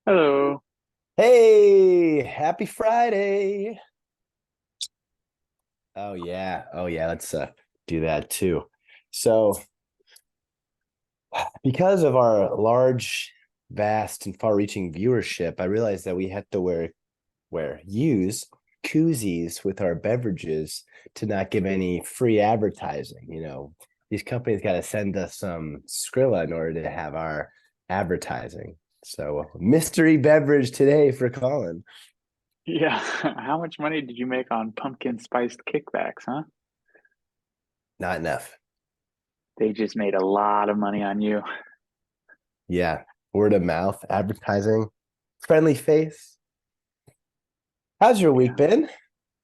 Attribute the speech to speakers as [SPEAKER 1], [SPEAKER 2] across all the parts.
[SPEAKER 1] Hello.
[SPEAKER 2] Hey, happy Friday. Oh yeah. Oh yeah, let's do that too. So, because of our large, vast and far-reaching viewership, I realized that we had to use koozies with our beverages to not give any free advertising. These companies got to send us some Skrilla in order to have our advertising. So, mystery beverage today for Colin.
[SPEAKER 1] Yeah, how much money did you make on pumpkin spiced kickbacks, huh?
[SPEAKER 2] Not enough.
[SPEAKER 1] They just made a lot of money on you.
[SPEAKER 2] Yeah, word of mouth advertising, friendly face. How's your week
[SPEAKER 1] Yeah.
[SPEAKER 2] been?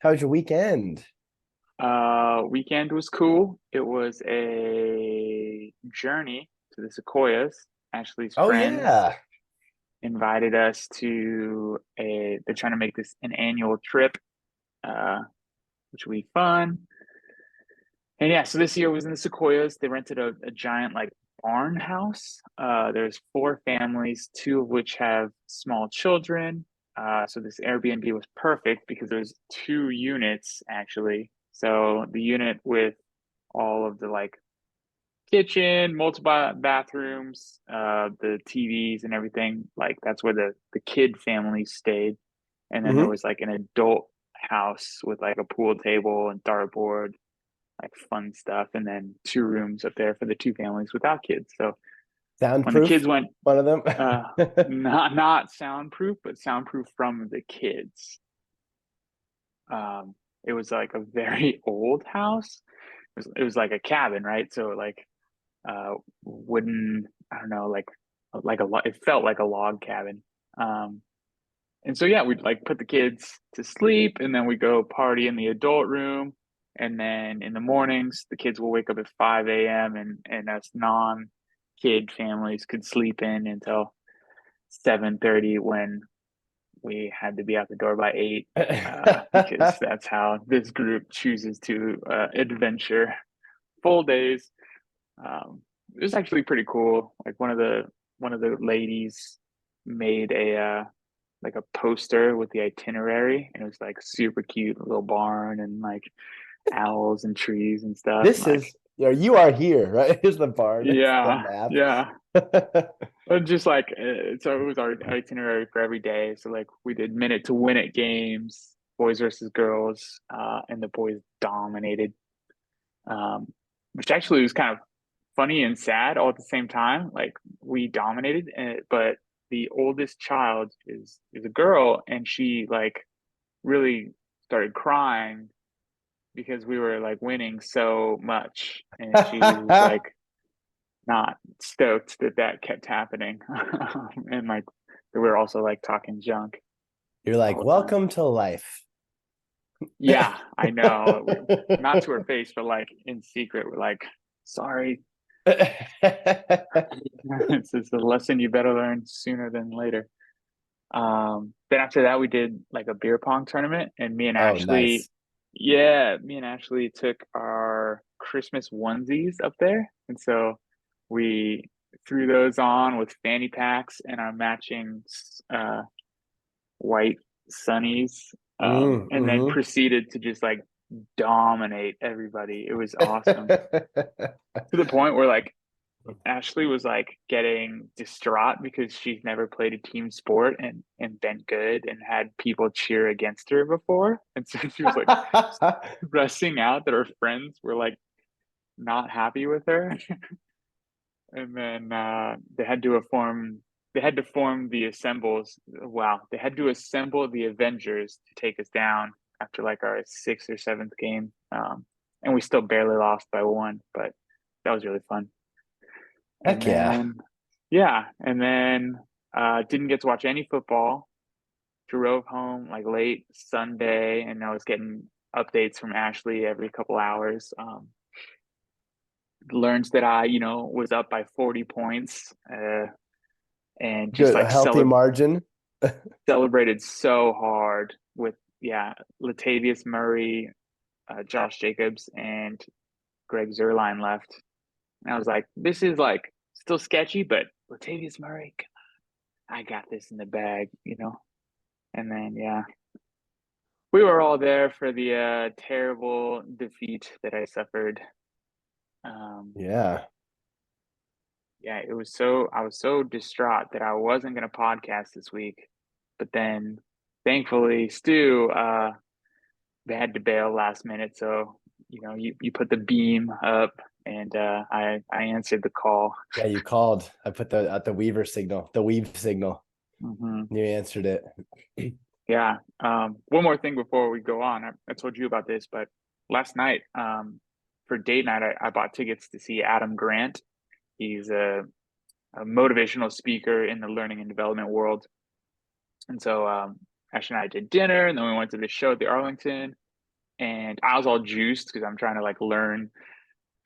[SPEAKER 2] How's your weekend?
[SPEAKER 1] Weekend was cool. It was a journey to the Sequoias. Ashley's
[SPEAKER 2] Oh
[SPEAKER 1] friends
[SPEAKER 2] yeah.
[SPEAKER 1] invited us to they're trying to make this an annual trip, uh, which will be fun. And yeah, so this year was in the Sequoias. They rented a giant like barn house. There's four families, two of which have small children. So this Airbnb was perfect because there's two units actually. So the unit with all of the like kitchen, multiple bathrooms, the TVs and everything, like that's where the kid families stayed. And then there
[SPEAKER 2] Hmm.
[SPEAKER 1] was like an adult house with like a pool table and dartboard, like fun stuff, and then two rooms up there for the two families without kids. So when the
[SPEAKER 2] Soundproof,
[SPEAKER 1] kids went,
[SPEAKER 2] one of them.
[SPEAKER 1] uh, not soundproof, but soundproof from the kids. It was like a very old house. It was like a cabin, right? So like wooden, I don't know, like a it felt like a log cabin. Um, and so yeah, we'd like put the kids to sleep, and then we go party in the adult room. And then in the mornings, the kids will wake up at 5 a.m. and us non-kid families could sleep in until 7:30 when we had to be out the door by 8, because that's how this group chooses to adventure full days. It was actually pretty cool. Like one of the ladies made a like a poster with the itinerary, and it was like super cute little barn and like owls and trees and stuff.
[SPEAKER 2] This
[SPEAKER 1] Like,
[SPEAKER 2] is you are here, right? Here's the barn. It's the
[SPEAKER 1] yeah,
[SPEAKER 2] map.
[SPEAKER 1] yeah. But just like so, it was our itinerary for every day. So like we did minute to win it games, boys versus girls, and the boys dominated, um, which actually was kind of funny and sad all at the same time. Like we dominated, but the oldest child is a girl, and she like really started crying because we were like winning so much, and she was like not stoked that that kept happening, and like we were also like talking junk
[SPEAKER 2] You're
[SPEAKER 1] the
[SPEAKER 2] like,
[SPEAKER 1] whole time.
[SPEAKER 2] welcome to life.
[SPEAKER 1] Yeah, I know. Not to her face, but like in secret, we're like, sorry. It's a lesson you better learn sooner than later. Then after that, we did like a beer pong tournament, and
[SPEAKER 2] Oh, nice.
[SPEAKER 1] Me and Ashley took our Christmas onesies up there, and so we threw those on with fanny packs and our matching white sunnies, and then
[SPEAKER 2] Mm-hmm.
[SPEAKER 1] proceeded to just like dominate everybody. It was awesome to the point where like Ashley was like getting distraught because she's never played a team sport and been good and had people cheer against her before. And so she was like stressing out that her friends were like not happy with her. And then they had to form the assembles. Wow, they had to assemble the Avengers to take us down after like our sixth or seventh game. And we still barely lost by one, but that was really fun. And
[SPEAKER 2] Heck yeah.
[SPEAKER 1] then, yeah, and then didn't get to watch any football. Drove home like late Sunday, and I was getting updates from Ashley every couple hours. Learns that I, was up by 40 points, and just
[SPEAKER 2] Good, a
[SPEAKER 1] like
[SPEAKER 2] healthy margin.
[SPEAKER 1] celebrated so hard with, yeah, Latavius Murray, Josh Jacobs, and Greg Zerline left. And I was like, this is like still sketchy, but Latavius Murray, I got this in the bag, you know. And then yeah, we were all there for the terrible defeat that I suffered. Um,
[SPEAKER 2] Yeah.
[SPEAKER 1] yeah, it was so I was so distraught that I wasn't gonna podcast this week. But then thankfully Stu they had to bail last minute, so you know, you put the beam up and I answered the call.
[SPEAKER 2] Yeah, you called. I put the Weaver signal, the weave signal.
[SPEAKER 1] Hmm.
[SPEAKER 2] You answered it.
[SPEAKER 1] Yeah. One more thing before we go on. I told you about this, but last night, for date night, I bought tickets to see Adam Grant. He's a motivational speaker in the learning and development world. And so Ash and I did dinner, and then we went to the show at the Arlington. And I was all juiced because I'm trying to like learn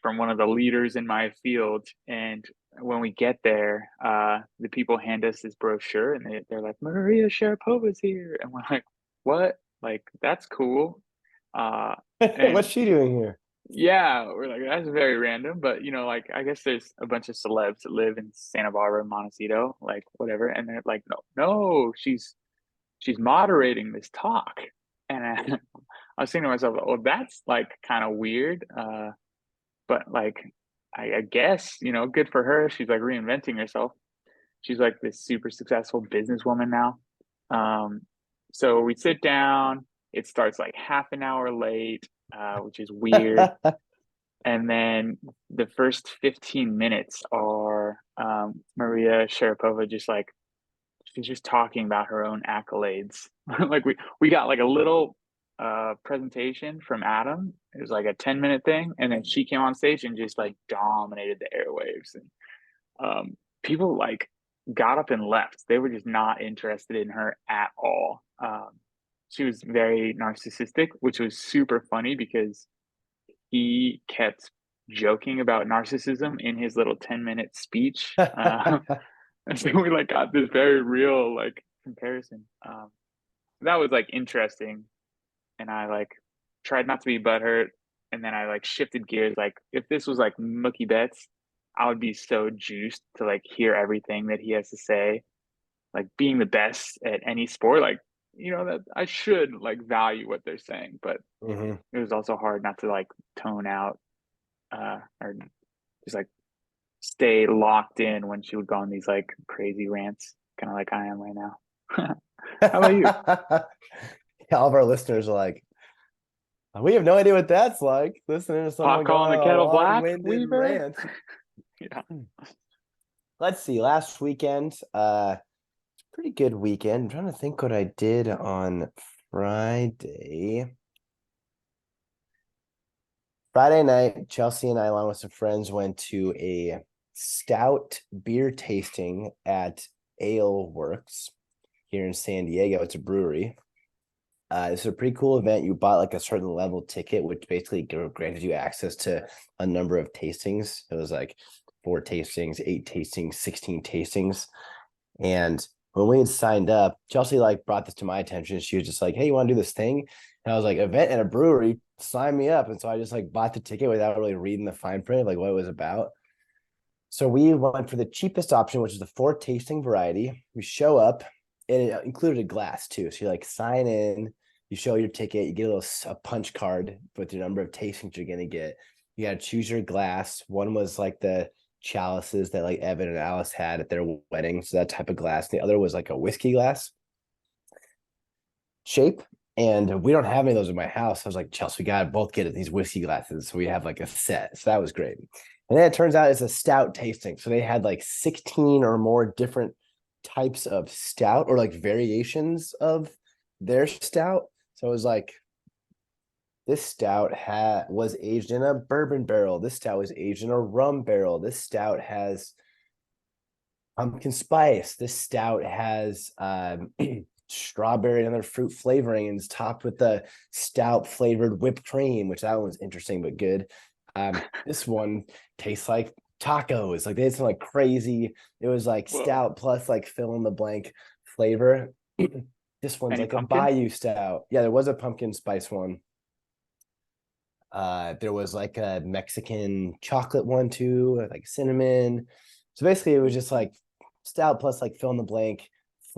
[SPEAKER 1] from one of the leaders in my field. And when we get there, the people hand us this brochure and they're like, Maria Sharapova's here. And we're like, what? Like, that's cool. Uh, and
[SPEAKER 2] What's she doing here?
[SPEAKER 1] yeah, we're like, that's very random. But, you know, like, I guess there's a bunch of celebs that live in Santa Barbara, Montecito, like, whatever. And they're like, no, she's moderating this talk. And I was thinking to myself, oh, that's like kind of weird. But like I guess, you know, good for her. She's like reinventing herself. She's like this super successful businesswoman now. Um, so we sit down. It starts like half an hour late, which is weird. And then the first 15 minutes are Maria Sharapova just like she's just talking about her own accolades. Like we got like a little presentation from Adam. It was like a 10-minute thing, and then she came on stage and just like dominated the airwaves. And people like got up and left. They were just not interested in her at all. She was very narcissistic, which was super funny because he kept joking about narcissism in his little 10-minute speech. And so we like got this very real like comparison. That was like interesting, and I like tried not to be butthurt, and then I like shifted gears. Like if this was like Mookie Betts, I would be so juiced to like hear everything that he has to say. Like being the best at any sport, like you know that I should like value what they're saying, but
[SPEAKER 2] Hmm.
[SPEAKER 1] it was also hard not to like tone out or just like stay locked in when she would go on these like crazy rants, kind of like I am right now. How about you?
[SPEAKER 2] All of our listeners are like, we have no idea what that's like. Listening to
[SPEAKER 1] Pot
[SPEAKER 2] someone go
[SPEAKER 1] calling the
[SPEAKER 2] on a
[SPEAKER 1] kettle black,
[SPEAKER 2] long-winded
[SPEAKER 1] Weaver?
[SPEAKER 2] rant.
[SPEAKER 1] Yeah.
[SPEAKER 2] Let's see. Last weekend, pretty good weekend. I'm trying to think what I did on Friday. Friday night, Chelsea and I, along with some friends, went to a stout beer tasting at Ale Works here in San Diego. It's a brewery. It's a pretty cool event. You bought like a certain level ticket, which basically granted you access to a number of tastings. It was like 4 tastings, 8 tastings, 16 tastings. And when we had signed up, Chelsea like brought this to my attention. She was just like, "Hey, you want to do this thing?" And I was like, "Event at a brewery, sign me up." And so I just like bought the ticket without really reading the fine print of like what it was about. So we went for the cheapest option, which is the 4 tasting variety. We show up, and it included a glass too. So you like sign in, you show your ticket, you get a punch card with the number of tastings you're gonna get. You got to choose your glass. One was like the chalices that like Evan and Alice had at their wedding, so that type of glass. The other was like a whiskey glass shape. And we don't have any of those in my house. I was like, Chelsea, we gotta both get these whiskey glasses. So we have like a set. So that was great. And then it turns out it's a stout tasting. So they had like 16 or more different types of stout or like variations of their stout. So it was like this stout was aged in a bourbon barrel. This stout was aged in a rum barrel. This stout has pumpkin spice. This stout has strawberry and other fruit flavoring, and it's topped with the stout flavored whipped cream, which that one's interesting but good. This one tastes like tacos. Like they had some like crazy. It was like
[SPEAKER 1] Whoa.
[SPEAKER 2] stout plus like fill in the blank flavor. This one's
[SPEAKER 1] Any
[SPEAKER 2] like a
[SPEAKER 1] pumpkin?
[SPEAKER 2] Bayou stout. Yeah, there was a pumpkin spice one. There was like a Mexican chocolate one too, like cinnamon. So basically, it was just like stout plus like fill in the blank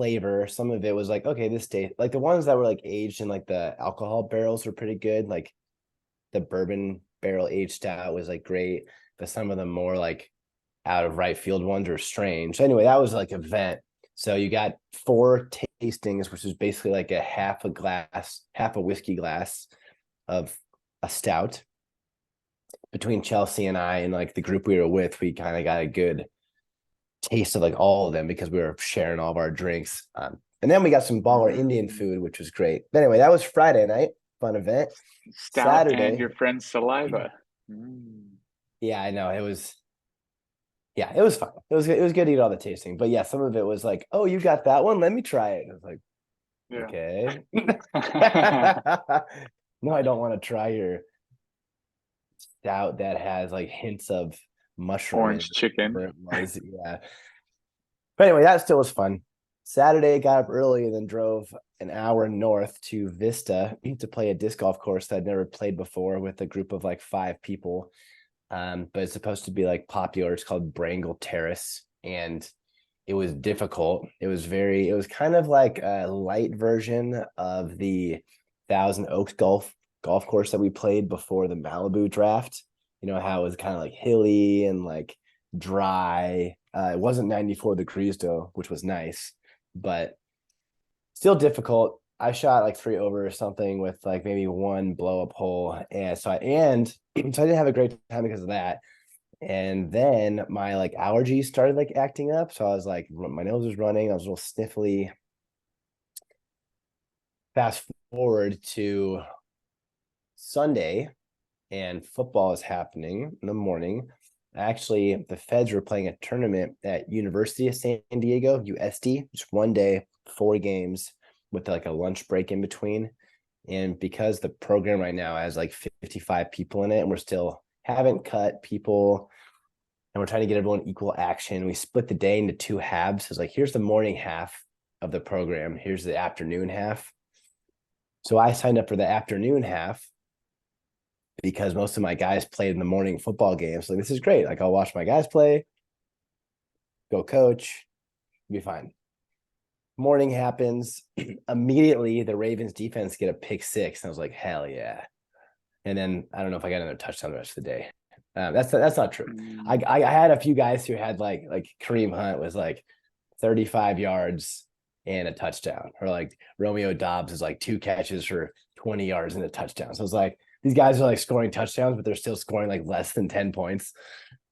[SPEAKER 2] flavor. Some of it was like, okay, this day, like the ones that were like aged in like the alcohol barrels were pretty good. Like the bourbon barrel aged stout was like great, but some of the more like out of right field ones were strange. So anyway, that was like an event. So you got 4 tastings, which is basically like a half a whiskey glass of a stout. Between Chelsea and I and like the group we were with, we kind of got a good taste of like all of them because we were sharing all of our drinks. And then we got some baller Indian food, which was great. But anyway, that was Friday night, fun event.
[SPEAKER 1] Stout and
[SPEAKER 2] Saturday,
[SPEAKER 1] your friend's saliva. Mm.
[SPEAKER 2] yeah, I know it was. Yeah, it was fun. It was good to eat all the tasting, but yeah, some of it was like, oh, you got that one? Let me try it. I was like,
[SPEAKER 1] Yeah.
[SPEAKER 2] okay. No, I don't want to try your stout that has like hints of mushroom in
[SPEAKER 1] Orange
[SPEAKER 2] it,
[SPEAKER 1] chicken.
[SPEAKER 2] whatever it was. Yeah. But anyway, that still was fun. Saturday, got up early and then drove an hour north to Vista to play a disc golf course that I'd never played before with a group of like 5 people. But it's supposed to be like popular. It's called Brangle Terrace, and it was difficult. It was kind of like a light version of the Thousand Oaks golf course that we played before the Malibu draft. You know how it was kind of like hilly and like dry. It wasn't 94 degrees though, which was nice, but still difficult. I shot like 3 over or something with like maybe one blow up hole, and so I didn't have a great time because of that. And then my like allergies started like acting up, so I was like, my nose was running, I was a little sniffly. Fast forward to Sunday, and football is happening in the morning. Actually, the Feds were playing a tournament at University of San Diego, USD, just one day, 4 games with like a lunch break in between. And because the program right now has like 55 people in it, and we're still haven't cut people, and we're trying to get everyone equal action, we split the day into 2 halves. It's like, here's the morning half of the program, here's the afternoon half. So I signed up for the afternoon half because most of my guys played in the morning football games. So like, this is great. Like, I'll watch my guys play, go coach, be fine. Morning happens. Immediately, the Ravens defense get a pick six. And I was like, hell yeah. And then I don't know if I got another touchdown the rest of the day. That's not true.
[SPEAKER 1] Mm.
[SPEAKER 2] I had a few guys who had like Kareem Hunt was like 35 yards and a touchdown, or like Romeo Dobbs is like 2 catches for 20 yards and a touchdown. So it's like these guys are like scoring touchdowns, but they're still scoring like less than 10 points.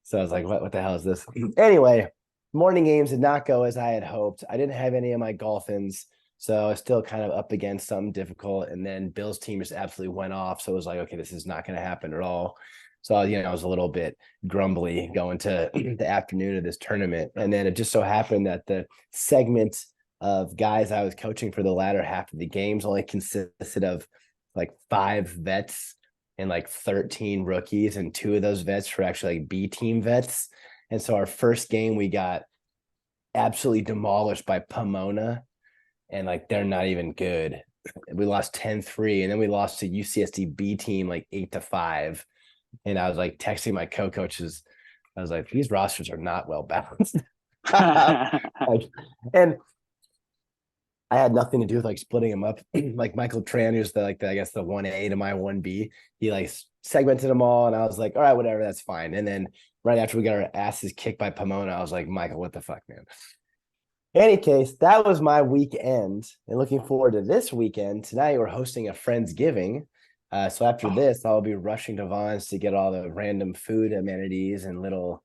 [SPEAKER 2] So I was like, what the hell is this? Anyway, morning games did not go as I had hoped. I didn't have any of my Dolphins, so I was still kind of up against something difficult. And then Bill's team just absolutely went off. So it was like, okay, this is not going to happen at all. So, I was a little bit grumbly going to the afternoon of this tournament. And then it just so happened that the segment of guys I was coaching for the latter half of the games only consisted of like 5 vets and like 13 rookies. And 2 of those vets were actually like B team vets. And so our first game, we got absolutely demolished by Pomona, and like they're not even good. We lost 10-3, and then we lost to UCSD B team like 8-5. And I was like texting my co-coaches. I was like, these rosters are not well balanced. Like, and I had nothing to do with like splitting them up. Like Michael Tran, who's I guess the 1A to my 1B, he like segmented them all, and I was like, all right, whatever, that's fine. And then right after we got our asses kicked by Pomona, I was like, Michael, what the fuck, man? In any case, that was my weekend, and looking forward to this weekend. Tonight we're hosting a Friendsgiving. So after this, I'll be rushing to Vaughn's to get all the random food amenities and little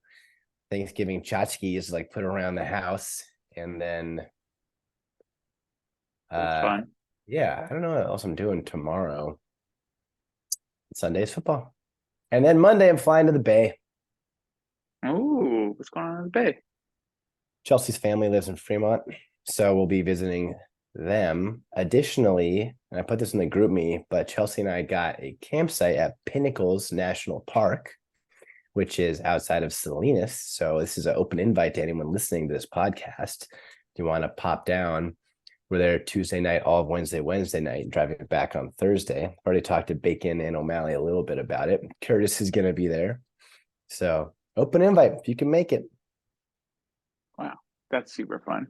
[SPEAKER 2] Thanksgiving tchotchkes like put around the house. And then
[SPEAKER 1] That's fun.
[SPEAKER 2] yeah, I don't know what else I'm doing tomorrow. Sunday's football. And then Monday I'm flying to the Bay.
[SPEAKER 1] Oh, what's going on in the Bay?
[SPEAKER 2] Chelsea's family lives in Fremont, so we'll be visiting them. Additionally, and I put this in the group me, but Chelsea and I got a campsite at Pinnacles National Park, which is outside of Salinas. So this is an open invite to anyone listening to this podcast. If you want to pop down, we're there Tuesday night, all of Wednesday night, driving back on Thursday. Already talked to Bacon and O'Malley a little bit about it. Curtis is going to be there. So open invite if you can make it.
[SPEAKER 1] Wow, that's super fun.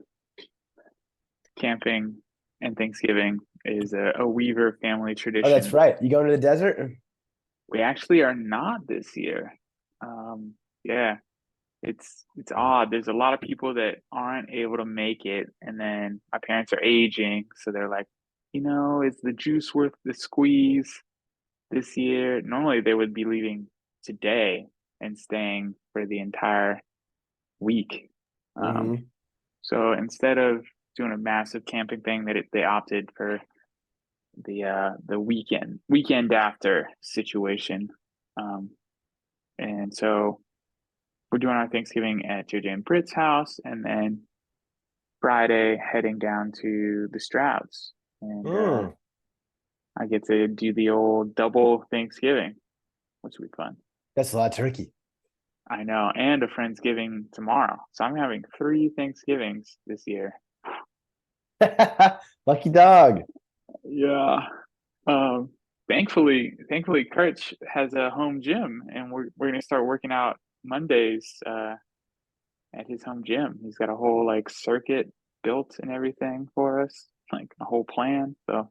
[SPEAKER 1] camping and Thanksgiving is a Weaver family
[SPEAKER 2] Oh, that's
[SPEAKER 1] tradition.
[SPEAKER 2] right. You going to the desert?
[SPEAKER 1] We actually are not this year. Yeah, it's odd. There's a lot of people that aren't able to make it, and then my parents are aging, so they're like, is the juice worth the squeeze this year? Normally they would be leaving today and staying for the entire week. Um,
[SPEAKER 2] Mm-hmm.
[SPEAKER 1] so instead of doing a massive camping thing, they opted for the weekend after situation. Um, and so we're doing our Thanksgiving at JJ and Britt's house, and then Friday heading down to the Strouds, and
[SPEAKER 2] Mm,
[SPEAKER 1] I get to do the old double Thanksgiving, which will be fun.
[SPEAKER 2] that's a lot of turkey.
[SPEAKER 1] I know, and a Friendsgiving tomorrow, so I'm having three Thanksgivings this year.
[SPEAKER 2] Lucky dog.
[SPEAKER 1] Yeah. Um, thankfully, Kurtz has a home gym, and we're gonna start working out Mondays at his home gym. He's got a whole like circuit built and everything for us, like a whole plan. So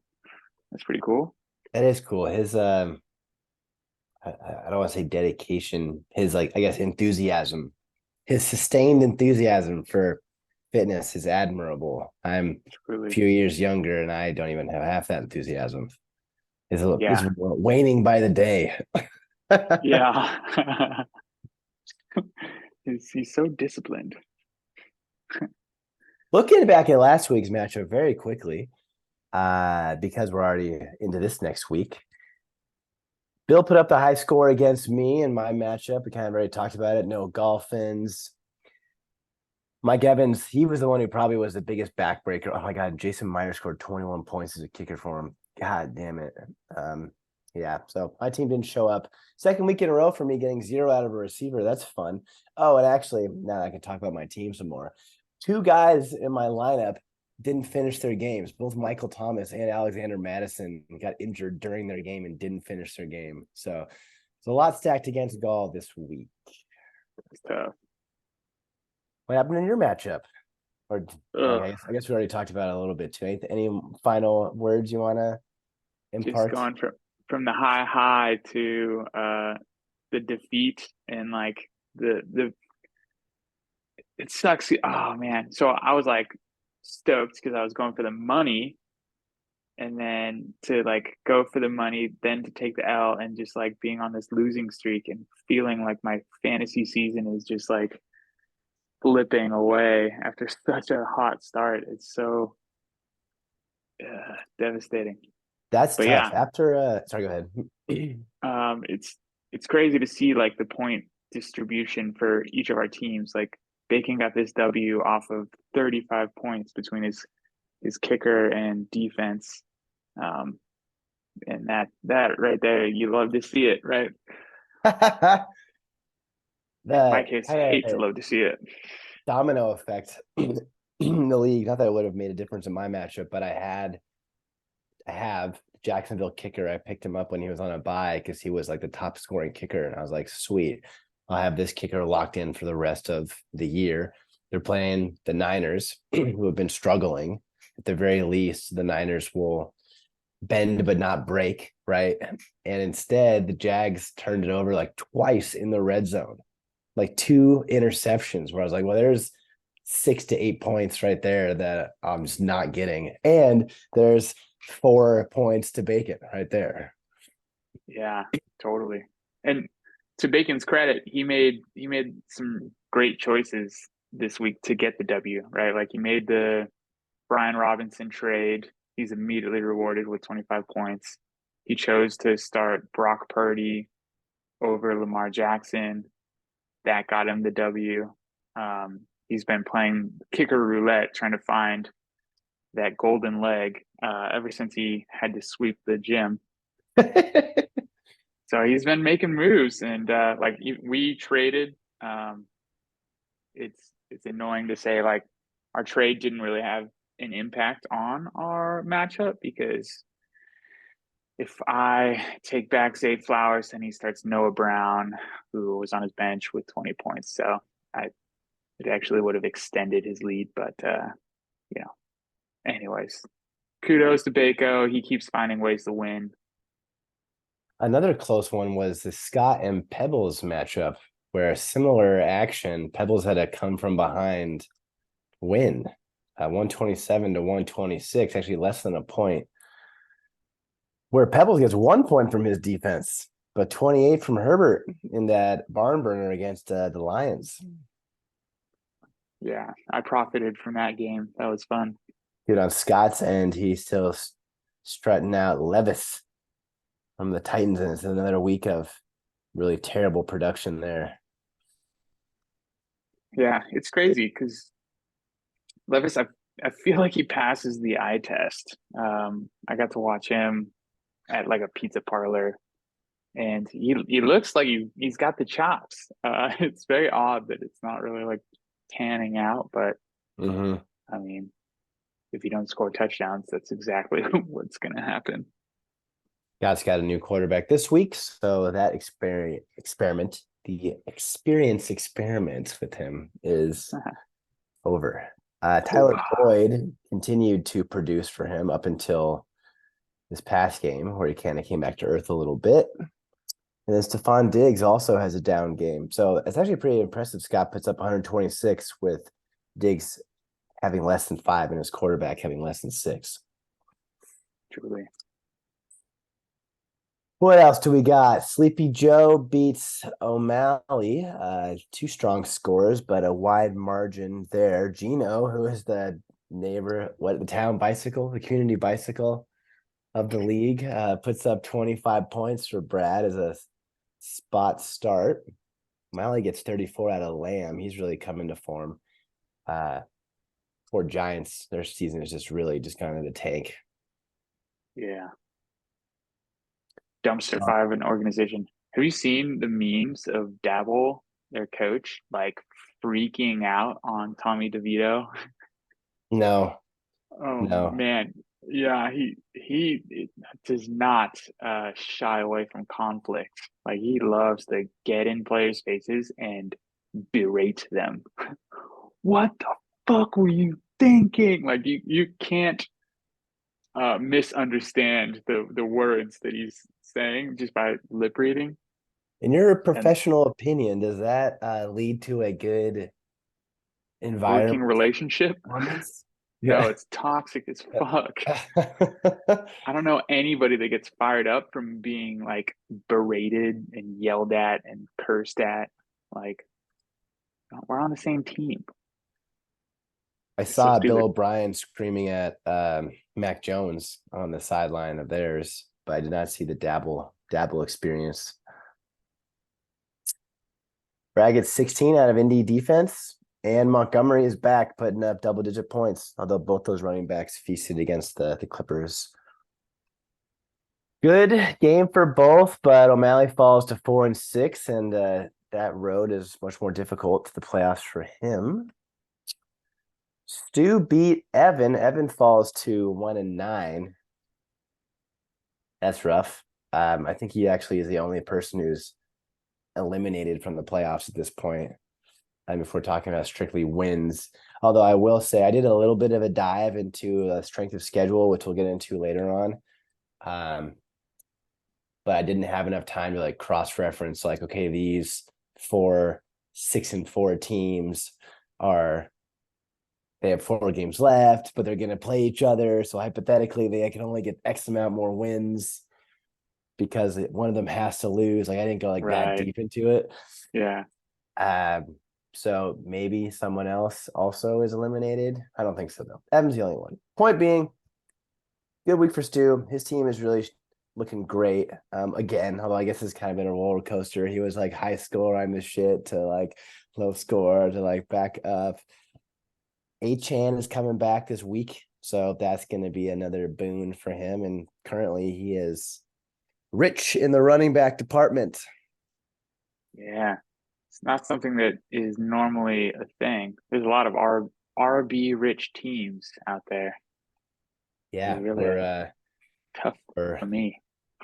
[SPEAKER 1] that's pretty cool.
[SPEAKER 2] That is cool. His I don't want to say dedication, his like I guess enthusiasm, his sustained enthusiasm for fitness is admirable. I'm
[SPEAKER 1] It's
[SPEAKER 2] a
[SPEAKER 1] really,
[SPEAKER 2] few years younger and I don't even have half that enthusiasm. Is
[SPEAKER 1] yeah,
[SPEAKER 2] waning by the day.
[SPEAKER 1] yeah. He's so disciplined.
[SPEAKER 2] Looking back at last week's matchup very quickly, because we're already into this next week. Bill put up the high score against me in my matchup. We kind of already talked about it. No Golfins. Mike Evans, he was the one who probably was the biggest backbreaker. Oh my God, Jason Meyer scored 21 points as a kicker for him. God damn it. Yeah, so my team didn't show up. Second week in a row for me getting 0 out of a receiver. That's fun. Oh, and actually, now I can talk about my team some more. Two guys in my lineup didn't finish their games. Both Michael Thomas and Alexander Madison got injured during their game and didn't finish their game. So it's a lot stacked against Gall this week.
[SPEAKER 1] It's tough.
[SPEAKER 2] What happened in your matchup? Or like,
[SPEAKER 1] Ugh.
[SPEAKER 2] I guess we already talked about it a little bit too. Any final words you want to
[SPEAKER 1] Just
[SPEAKER 2] impart?
[SPEAKER 1] going from the high to the defeat and like the it sucks. Oh man. So I was like stoked because I was going for the money, and then to like go for the money, then to take the L, and just like being on this losing streak and feeling like my fantasy season is just like flipping away after such a hot start. It's so devastating.
[SPEAKER 2] That's
[SPEAKER 1] But
[SPEAKER 2] tough.
[SPEAKER 1] yeah,
[SPEAKER 2] After sorry, go ahead.
[SPEAKER 1] it's crazy to see like the point distribution for each of our teams. Like Bacon got this W off of 35 points between his kicker and defense. Um, and that right there, you love to see it, right? In my
[SPEAKER 2] The
[SPEAKER 1] case,
[SPEAKER 2] kind
[SPEAKER 1] hate to
[SPEAKER 2] of
[SPEAKER 1] love to see it.
[SPEAKER 2] domino effect in the league. Not that it would have made a difference in my matchup, but I have Jacksonville kicker. I picked him up when he was on a bye because he was like the top scoring kicker. And I was like, sweet, I'll have this kicker locked in for the rest of the year. They're playing the Niners, who have been struggling. At the very least, the Niners will bend but not break, right? And instead, the Jags turned it over like twice in the red zone, like two interceptions, where I was like, well, there's 6 to 8 points right there that I'm just not getting. And there's 4 points to Bacon right there.
[SPEAKER 1] Yeah, totally. And to Bacon's credit, he made some great choices this week to get the W, right? Like he made the Brian Robinson trade. He's immediately rewarded with 25 points. He chose to start Brock Purdy over Lamar Jackson. That got him the W. He's been playing kicker roulette, trying to find that golden leg ever since he had to sweep the gym. So he's been making moves, and like we traded. Um, it's annoying to say like our trade didn't really have an impact on our matchup because if I take back Zay Flowers, then he starts Noah Brown, who was on his bench with 20 points. So I it actually would have extended his lead, but you know anyways, kudos to Baco. He keeps finding ways to win.
[SPEAKER 2] Another close one was the Scott and Pebbles matchup, where a similar action, Pebbles had a come from behind win, 127 to 126, actually less than a point, where Pebbles gets 1 point from his defense, but 28 from Herbert in that barn burner against the Lions.
[SPEAKER 1] Yeah, I profited from that game. That was fun.
[SPEAKER 2] Dude, on Scott's end, he's still strutting out Levis from the Titans, and it's another week of really terrible production there.
[SPEAKER 1] Yeah, it's crazy because Levis, I feel like he passes the eye test. I got to watch him at like a pizza parlor, and he looks like he's got the chops. It's very odd that it's not really like panning out, but
[SPEAKER 2] Mm-hmm.
[SPEAKER 1] I mean, if you don't score touchdowns, that's exactly what's going to happen.
[SPEAKER 2] Scott's got a new quarterback this week, so that the experience experiment with him is over. Tyler Boyd continued to produce for him up until this past game, where he kind of came back to earth a little bit. And then Stephon Diggs also has a down game. So it's actually pretty impressive. Scott puts up 126 with Diggs having less than 5 and his quarterback having less than 6.
[SPEAKER 1] Truly.
[SPEAKER 2] What else do we got? Sleepy Joe beats O'Malley. 2 strong scores, but a wide margin there. Gino, who is the the town bicycle, the community bicycle of the league, puts up 25 points for Brad as a spot start. O'Malley gets 34 out of Lamb. He's really coming to form. Poor Giants, their season is just really just kind of the tank.
[SPEAKER 1] Yeah. Dumpster fire of an organization. Have you seen the memes of Dabble, their coach, like freaking out on Tommy DeVito?
[SPEAKER 2] No,
[SPEAKER 1] Oh
[SPEAKER 2] no.
[SPEAKER 1] man, yeah, he does not shy away from conflict. Like he loves to get in players' faces and berate them. What the fuck were you thinking? Like you can't misunderstand the words that he's saying just by lip reading.
[SPEAKER 2] In your
[SPEAKER 1] And
[SPEAKER 2] professional opinion, does that lead to a good
[SPEAKER 1] working
[SPEAKER 2] environment
[SPEAKER 1] relationship?
[SPEAKER 2] performance?
[SPEAKER 1] No,
[SPEAKER 2] Yeah.
[SPEAKER 1] it's toxic as fuck. I don't know anybody that gets fired up from being like berated and yelled at and cursed at. Like, we're on the same team.
[SPEAKER 2] I
[SPEAKER 1] It's so
[SPEAKER 2] saw Bill
[SPEAKER 1] stupid.
[SPEAKER 2] O'Brien screaming at Mac Jones on the sideline of theirs, but I did not see the dabble experience. Brad gets 16 out of Indy defense, and Montgomery is back putting up double-digit points, although both those running backs feasted against the Clippers. Good game for both, but O'Malley falls to 4-6, and that road is much more difficult to the playoffs for him. Stu beat Evan. Evan falls to 1-9. That's rough. I think he actually is the only person who's eliminated from the playoffs at this point. If we're talking about strictly wins, although I will say I did a little bit of a dive into strength of schedule, which we'll get into later on. But I didn't have enough time to like cross-reference, like, okay, these 4 6-4 teams they have 4 games left, but they're going to play each other. So hypothetically, they can only get X amount more wins because one of them has to lose. Like I didn't go like that
[SPEAKER 1] Right.
[SPEAKER 2] deep into it.
[SPEAKER 1] Yeah.
[SPEAKER 2] So maybe someone else also is eliminated. I don't think so though. Evan's the only one. Point being, good week for Stu. His team is really looking great. Again, although I guess it's kind of been a roller coaster. He was like high score on this shit to like low score to like back up. Achane is coming back this week, so that's going to be another boon for him. And currently, he is rich in the running back department.
[SPEAKER 1] Yeah. It's not something that is normally a thing. There's a lot of RB rich teams out there. It's
[SPEAKER 2] Yeah,
[SPEAKER 1] really tough
[SPEAKER 2] we're
[SPEAKER 1] for me.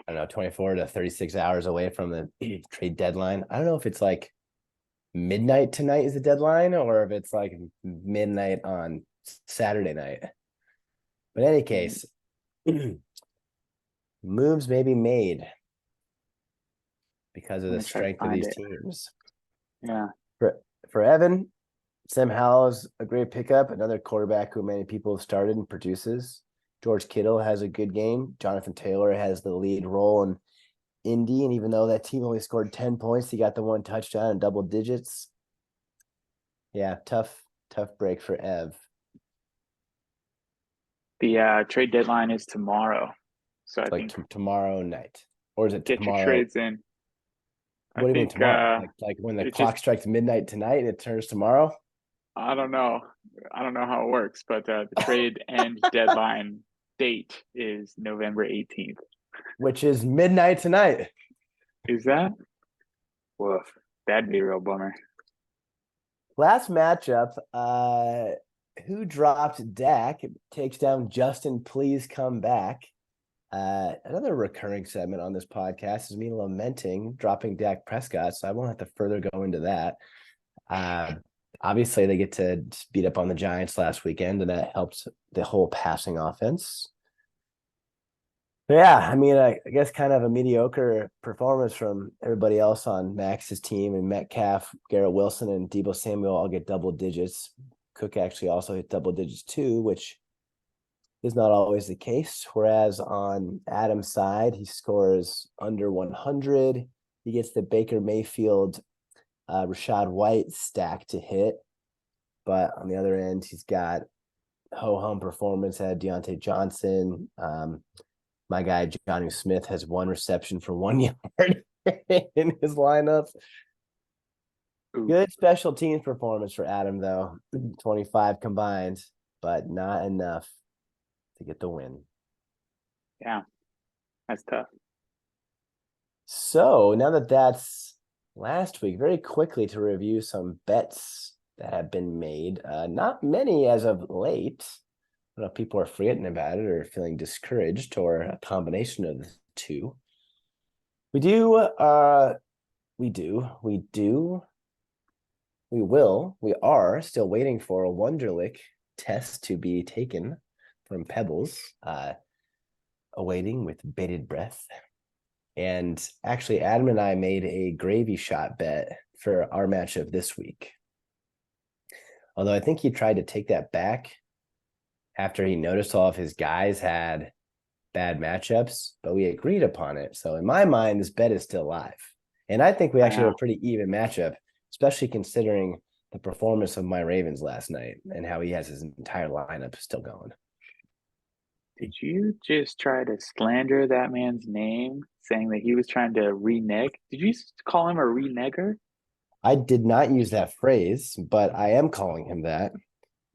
[SPEAKER 2] I don't know, 24 to 36 hours away from the trade deadline. I don't know if it's like midnight tonight is the deadline or if it's like midnight on Saturday night. But in any case, moves may be made because of
[SPEAKER 1] Let
[SPEAKER 2] the
[SPEAKER 1] me try to
[SPEAKER 2] strength of
[SPEAKER 1] find
[SPEAKER 2] these
[SPEAKER 1] it.
[SPEAKER 2] teams.
[SPEAKER 1] Yeah.
[SPEAKER 2] For Evan, Sam Howell's a great pickup, another quarterback who many people have started and produces. George Kittle has a good game. Jonathan Taylor has the lead role in Indy, and even though that team only scored 10 points, he got the one touchdown in double digits. Yeah, tough break for Ev.
[SPEAKER 1] The trade deadline is tomorrow. So I
[SPEAKER 2] Like
[SPEAKER 1] think
[SPEAKER 2] tomorrow night, or is it
[SPEAKER 1] get your
[SPEAKER 2] tomorrow?
[SPEAKER 1] trades in. I
[SPEAKER 2] What do you mean
[SPEAKER 1] think
[SPEAKER 2] tomorrow? Like when the
[SPEAKER 1] it's just
[SPEAKER 2] clock strikes midnight tonight and it turns tomorrow?
[SPEAKER 1] I don't know. I don't know how it works, but the trade end deadline date is November 18th.
[SPEAKER 2] Which is midnight tonight.
[SPEAKER 1] Is that? Woof. That'd be a real bummer.
[SPEAKER 2] Last matchup, who dropped Dak takes down Justin, please come back. Another recurring segment on this podcast is me lamenting dropping Dak Prescott, so I won't have to further go into that. Obviously, they get to beat up on the Giants last weekend, and that helps the whole passing offense. But yeah, I mean, I guess kind of a mediocre performance from everybody else on Max's team, and Metcalf, Garrett Wilson, and Deebo Samuel all get double digits. Cook actually also hit double digits too, which is not always the case. Whereas on Adam's side, he scores under 100. He gets the Baker Mayfield, Rashad White stack to hit. But on the other end, he's got ho-hum performance at Deontay Johnson. My guy, Jonnu Smith, has one reception for 1 yard in his lineup.
[SPEAKER 1] Ooh,
[SPEAKER 2] Good special teams performance for Adam, though. 25 combined, but not enough to get the win.
[SPEAKER 1] yeah, that's tough.
[SPEAKER 2] So now that that's last week, very quickly to review some bets that have been made. Not many as of late. I don't know if people are forgetting about it or feeling discouraged or a combination of the two. We are still waiting for a Wonderlic test to be taken from Pebbles, awaiting with bated breath. And actually, Adam and I made a gravy shot bet for our matchup this week. Although I think he tried to take that back after he noticed all of his guys had bad matchups, but we agreed upon it. So in my mind, this bet is still live. And I think we actually have a pretty even matchup, especially considering the performance of my Ravens last night and how he has his entire lineup still going.
[SPEAKER 1] Did you just try to slander that man's name, saying that he was trying to renege? Did you call him a reneger?
[SPEAKER 2] I did not use that phrase, but I am calling him that.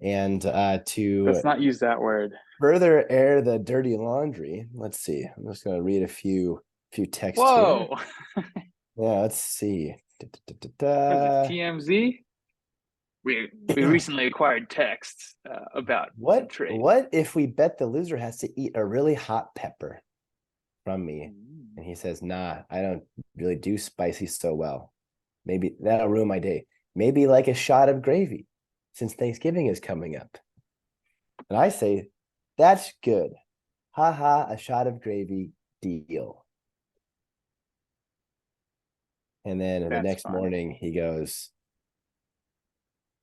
[SPEAKER 2] And to
[SPEAKER 1] Let's not use that word.
[SPEAKER 2] further air the dirty laundry, let's see. I'm just going to read a few texts here.
[SPEAKER 1] Whoa!
[SPEAKER 2] Yeah, let's see.
[SPEAKER 1] Because it's TMZ. We recently acquired texts about some trade.
[SPEAKER 2] What if we bet the loser has to eat a really hot pepper from me? And he says, nah, I don't really do spicy so well. Maybe that'll ruin my day. Maybe like a shot of gravy, since Thanksgiving is coming up. And I say, that's good. Ha ha, a shot of gravy, deal. And then the
[SPEAKER 1] That's
[SPEAKER 2] next
[SPEAKER 1] fun.
[SPEAKER 2] morning, he goes,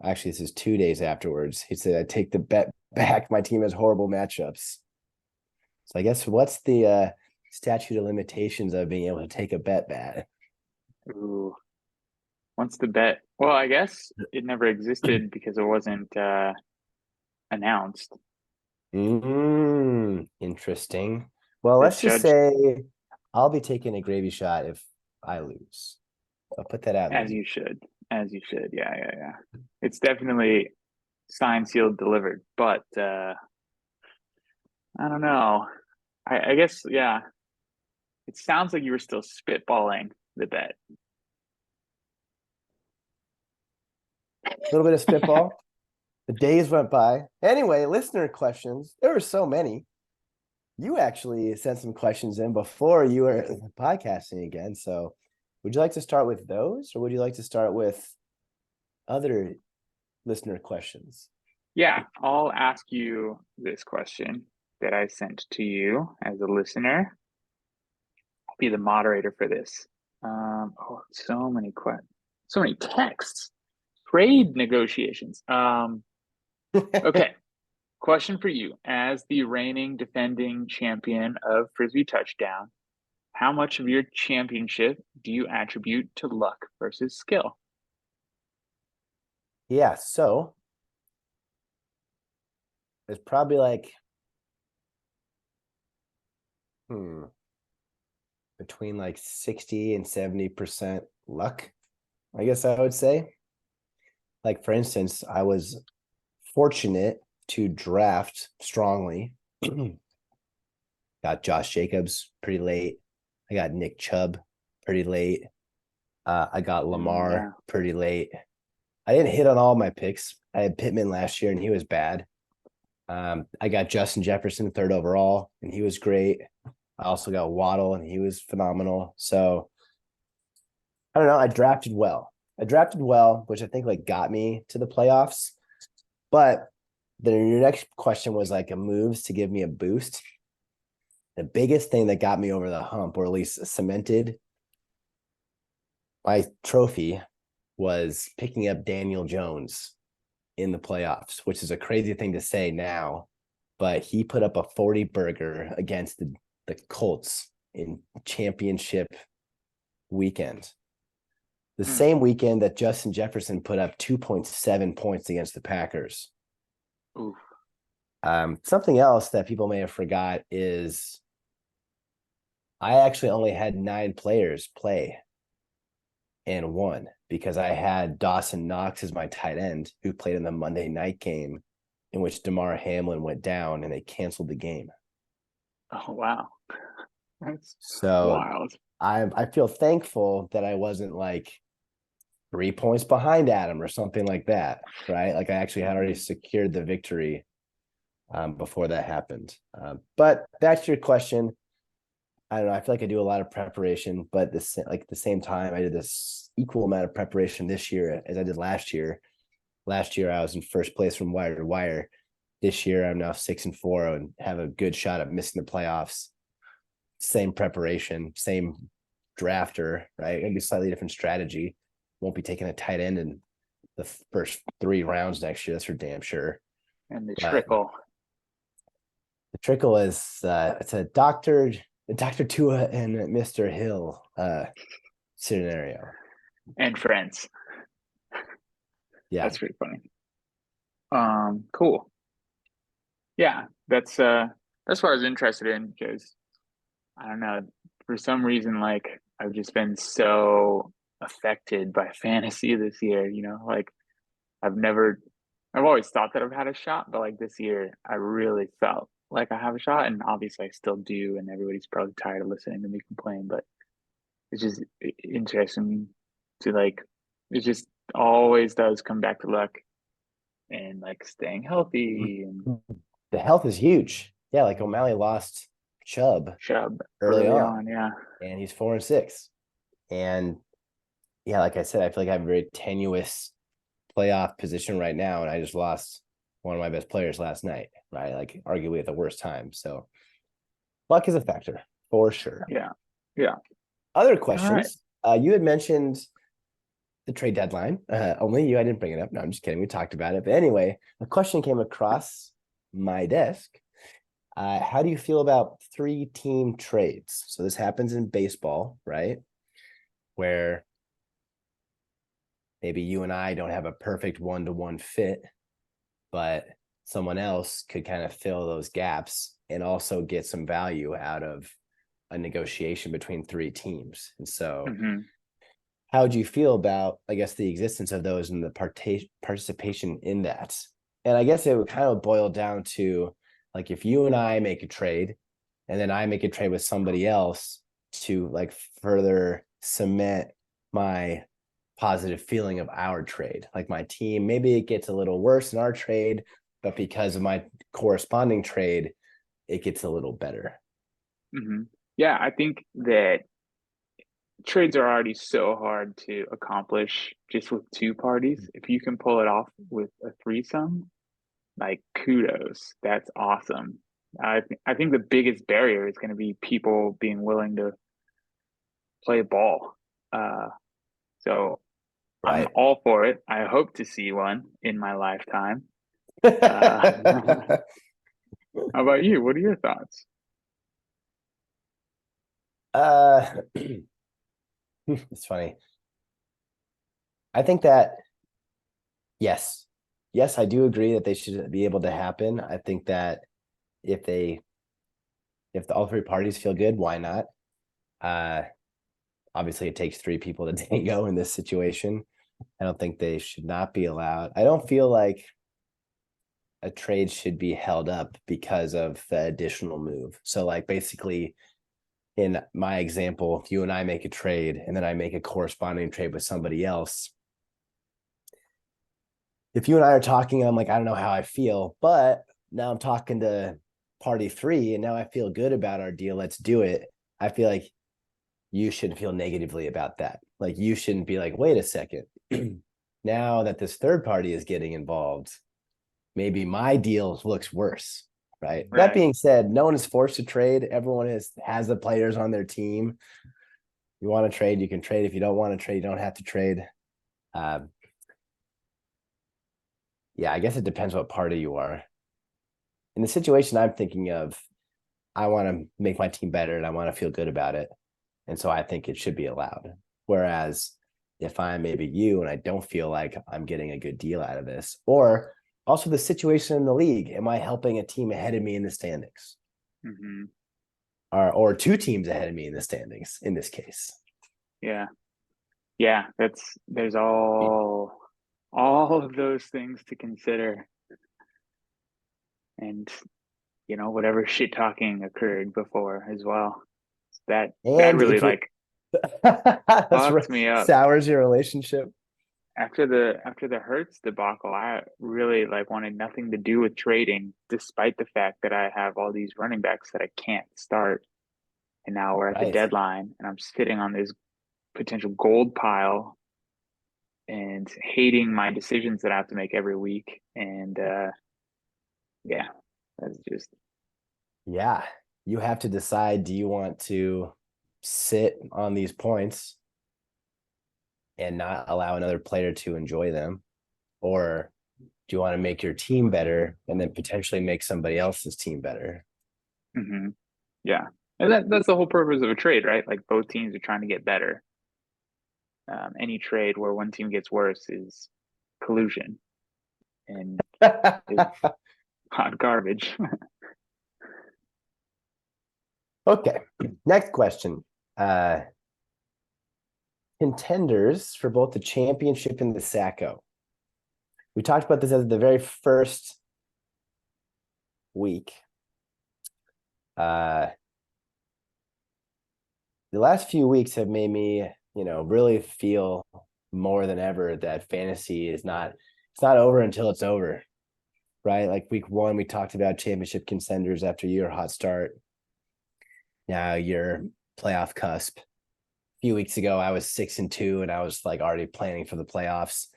[SPEAKER 2] actually, this is 2 days afterwards. He said, I take the bet back. My team has horrible matchups. So I guess what's the statute of limitations of being able to take a bet back?
[SPEAKER 1] Ooh. What's the bet? Well, I guess it never existed because it wasn't announced.
[SPEAKER 2] Interesting. Well,
[SPEAKER 1] The
[SPEAKER 2] let's just
[SPEAKER 1] judge,
[SPEAKER 2] say I'll be taking a gravy shot if I lose. I'll put that out
[SPEAKER 1] as
[SPEAKER 2] there.
[SPEAKER 1] you should, as you should. Yeah, yeah, yeah. It's definitely signed, sealed, delivered. But I don't know. I guess, yeah. It sounds like you were still spitballing the bet.
[SPEAKER 2] A little bit of spitball. The days went by. Anyway, listener questions. There were so many. You actually sent some questions in before you were podcasting again. So would you like to start with those, or would you like to start with other listener questions?
[SPEAKER 1] Yeah, I'll ask you this question. that I sent to you as a listener. I'll be the moderator for this. So many texts. Trade negotiations. Okay. Question for you. As the reigning defending champion of Frisbee Touchdown, how much of your championship do you attribute to luck versus skill?
[SPEAKER 2] Yeah, so it's probably like hmm, between like 60 and 70% luck, I guess I would say. Like for instance, I was fortunate to draft strongly. Got Josh Jacobs pretty late. I got Nick Chubb pretty late. I got
[SPEAKER 1] Yeah.
[SPEAKER 2] Lamar pretty late. I didn't hit on all my picks. I had Pittman last year and he was bad. I got Justin Jefferson third overall and he was great. I also got Waddle and he was phenomenal. So I don't know. I drafted well. Which I think like got me to the playoffs. But then your next question was like a moves to give me a boost. The biggest thing that got me over the hump, or at least cemented my trophy, was picking up Daniel Jones in the playoffs, which is a crazy thing to say now, but he put up a 40 burger against the Colts in championship weekend. The
[SPEAKER 1] Mm.
[SPEAKER 2] same weekend that Justin Jefferson put up 2.7 points against the Packers.
[SPEAKER 1] Oof.
[SPEAKER 2] Something else that people may have forgot is I actually only had 9 players play and won because I had Dawson Knox as my tight end who played in the Monday night game in which Damar Hamlin went down and they canceled the game.
[SPEAKER 1] Oh, wow. That's
[SPEAKER 2] So
[SPEAKER 1] wild.
[SPEAKER 2] I feel thankful that I wasn't like 3 points behind Adam or something like that, right? Like I actually had already secured the victory before that happened. But back to your question, I don't know. I feel like I do a lot of preparation, but this like at the same time, I did this equal amount of preparation this year as I did last year. Last year, I was in first place from wire to wire. This year, I'm now 6-4 and have a good shot at missing the playoffs. Same preparation, same drafter, right? Maybe slightly different strategy. Won't be taking a tight end in the first 3 rounds next year. That's for damn sure.
[SPEAKER 1] And the
[SPEAKER 2] But
[SPEAKER 1] trickle.
[SPEAKER 2] the trickle is it's a Dr. Tua and Mr. Hill scenario.
[SPEAKER 1] And friends.
[SPEAKER 2] Yeah.
[SPEAKER 1] That's pretty funny. Cool. Yeah, that's what I was interested in because I don't know, for some reason, like I've just been so affected by fantasy this year, like I've never, I've always thought that I've had a shot, but like this year, I really felt like I have a shot, and obviously I still do, and everybody's probably tired of listening to me complain, but it's just interesting to like, it just always does come back to luck and like staying healthy and
[SPEAKER 2] The health is huge. Yeah, like O'Malley lost Chubb
[SPEAKER 1] Chubb
[SPEAKER 2] early
[SPEAKER 1] early
[SPEAKER 2] on,
[SPEAKER 1] on, yeah.
[SPEAKER 2] and he's 4-6. And yeah, like I said, I feel like I have a very tenuous playoff position right now, and I just lost one of my best players last night, right? Like arguably at the worst time. So luck is a factor for sure.
[SPEAKER 1] Yeah. Yeah.
[SPEAKER 2] Other
[SPEAKER 1] All right.
[SPEAKER 2] questions. You had mentioned the trade deadline. Only you, I didn't bring it up. No, I'm just kidding. We talked about it. But anyway, a question came across my desk. How do you feel about 3-team trades? So this happens in baseball, right? Where maybe you and I don't have a perfect 1-to-1 fit, but someone else could kind of fill those gaps and also get some value out of a negotiation between 3 teams. And so
[SPEAKER 1] Mm-hmm.
[SPEAKER 2] how do you feel about, I guess, the existence of those and the participation in that? And I guess it would kind of boil down to like if you and I make a trade and then I make a trade with somebody else to like further cement my positive feeling of our trade. Like my team, maybe it gets a little worse in our trade, but because of my corresponding trade, it gets a little better.
[SPEAKER 1] Mm-hmm. Yeah, I think that trades are already so hard to accomplish just with two parties. If you can pull it off with a threesome, like kudos, that's awesome. I think the biggest barrier is going to be people being willing to play ball. Uh, so I'm
[SPEAKER 2] Right.
[SPEAKER 1] all for it. I hope to see one in my lifetime. How about you? What are your thoughts?
[SPEAKER 2] uh it's funny. I think that yes. Yes, I do agree that they should be able to happen. I think that if they all three parties feel good, why not? Uh Obviously it takes three people to tango in this situation. I don't think they should not be allowed. I don't feel like a trade should be held up because of the additional move. So like basically in my example, if you and I make a trade and then I make a corresponding trade with somebody else, if you and I are talking, I'm like, I don't know how I feel, but now I'm talking to party three and now I feel good about our deal. Let's do it. I feel like you should feel negatively about that. Like you shouldn't be like, wait a second. Now that this third party is getting involved, maybe my deal looks worse. Right. That
[SPEAKER 1] Right.
[SPEAKER 2] being said, no one is forced to trade. Everyone has the players on their team. You want to trade, you can trade. If you don't want to trade, you don't have to trade. Um, yeah, I guess it depends what party you are. In the situation I'm thinking of, I want to make my team better and I want to feel good about it. And so I think it should be allowed. Whereas if I'm maybe you and I don't feel like I'm getting a good deal out of this, or also the situation in the league, am I helping a team ahead of me in the standings?
[SPEAKER 1] Hmm.
[SPEAKER 2] Or two teams ahead of me in the standings in this case?
[SPEAKER 1] Yeah. Yeah. There's all of those things to consider. And, whatever shit talking occurred before as well. That
[SPEAKER 2] And
[SPEAKER 1] really
[SPEAKER 2] if you're
[SPEAKER 1] like
[SPEAKER 2] that's
[SPEAKER 1] fucked me up.
[SPEAKER 2] sours your relationship.
[SPEAKER 1] After the Hurts debacle, I really like wanted nothing to do with trading, despite the fact that I have all these running backs that I can't start. And now we're at the
[SPEAKER 2] Right.
[SPEAKER 1] deadline, and I'm sitting on this potential gold pile and hating my decisions that I have to make every week. And yeah, that's just
[SPEAKER 2] Yeah. You have to decide, do you want to sit on these points and not allow another player to enjoy them? Or do you want to make your team better and then potentially make somebody else's team better?
[SPEAKER 1] mhm. Yeah. And that's the whole purpose of a trade, right? Like both teams are trying to get better. Any trade where one team gets worse is collusion and is hot garbage.
[SPEAKER 2] Okay. Next question. Contenders for both the championship and the Sacco. We talked about this at the very first week. The last few weeks have made me, really feel more than ever that fantasy is not, it's not over until it's over, right? Like week one, we talked about championship contenders after your hot start. Now your playoff cusp. A few weeks ago, I was 6-2 and I was like already planning for the playoffs.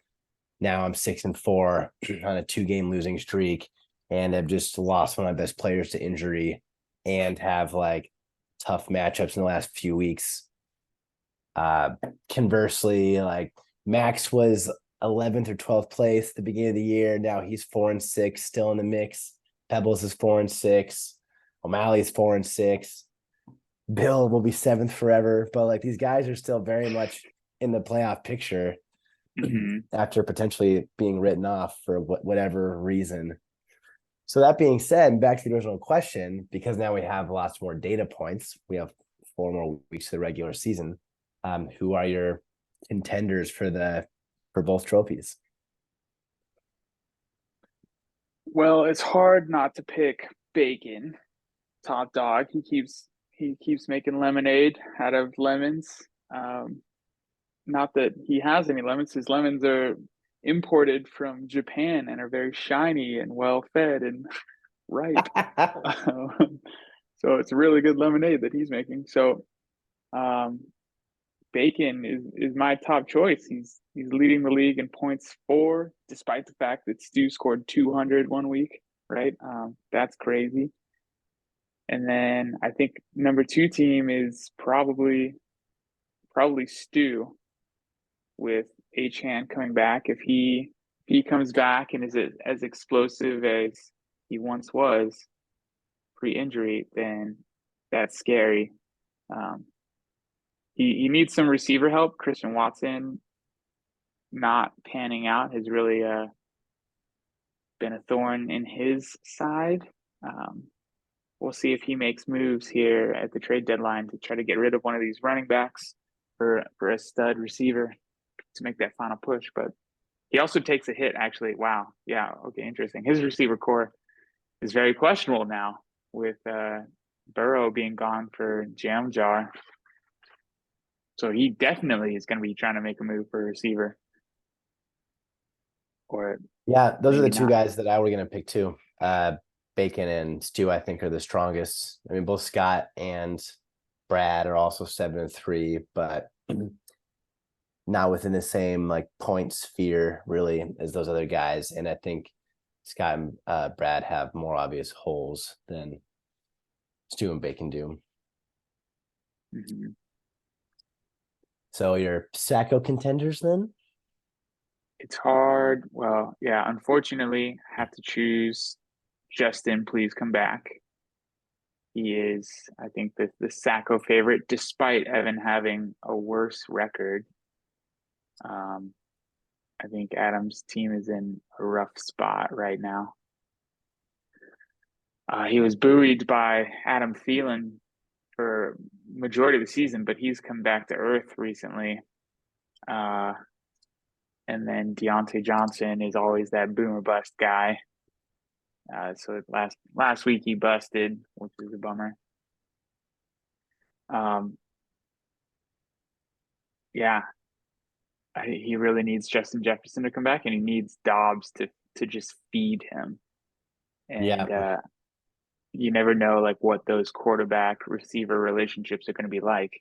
[SPEAKER 2] Now I'm 6-4 on a 2-game losing streak and I've just lost one of my best players to injury and have like tough matchups in the last few weeks. Uh, Conversely, like Max was 11th or 12th place at the beginning of the year. Now he's 4-6, still in the mix. Pebbles is 4-6. O'Malley's 4-6. Bill will be 7th forever, but like these guys are still very much in the playoff picture
[SPEAKER 1] Hmm.
[SPEAKER 2] after potentially being written off for whatever reason. So that being said, back to the original question, because now we have lots more data points. We have 4 more weeks of the regular season. Who are your contenders for both trophies?
[SPEAKER 1] Well, it's hard not to pick Bacon, top dog. He keeps making lemonade out of lemons. Um, Not that he has any lemons. His lemons are imported from Japan and are very shiny and well fed and ripe. Um, so it's really good lemonade that he's making. So um, Bacon is my top choice. He's leading the league in points for, despite the fact that Stu scored 200 one week. Right, that's crazy. And then I think number two team is probably Stu with Achane coming back. If he comes back and is as explosive as he once was pre-injury, then that's scary. Um, he needs some receiver help. Christian Watson not panning out has really been a thorn in his side. Um, we'll see if he makes moves here at the trade deadline to try to get rid of one of these running backs for a stud receiver to make that final push. But he also takes a hit, actually. Wow. Yeah. Okay. Interesting. His receiver core is very questionable now with Burrow being gone for Jam Jar. So he definitely is going to be trying to make a move for a receiver, or
[SPEAKER 2] Yeah, those are the
[SPEAKER 1] maybe
[SPEAKER 2] two
[SPEAKER 1] not.
[SPEAKER 2] guys that I were gonna pick too. Bacon and Stu, I think, are the strongest. I mean, both Scott and Brad are also 7-3, but not within the same like point sphere really as those other guys. And I think Scott and Brad have more obvious holes than Stu and Bacon do.
[SPEAKER 1] Mhm.
[SPEAKER 2] So your Sacco contenders then?
[SPEAKER 1] It's hard. Well, yeah, unfortunately, I have to choose Justin. Please come back. He is, I think, the Sacco favorite, despite Evan having a worse record. Um, I think Adam's team is in a rough spot right now. He was buoyed by Adam Thielen for majority of the season, but he's come back to earth recently. Uh, and then Deontay Johnson is always that boomer bust guy. So last week he busted, which is a bummer. Um, yeah, he really needs Justin Jefferson to come back, and he needs Dobbs to just feed him.
[SPEAKER 2] Yeah.
[SPEAKER 1] And you never know like what those quarterback receiver relationships are going to be like.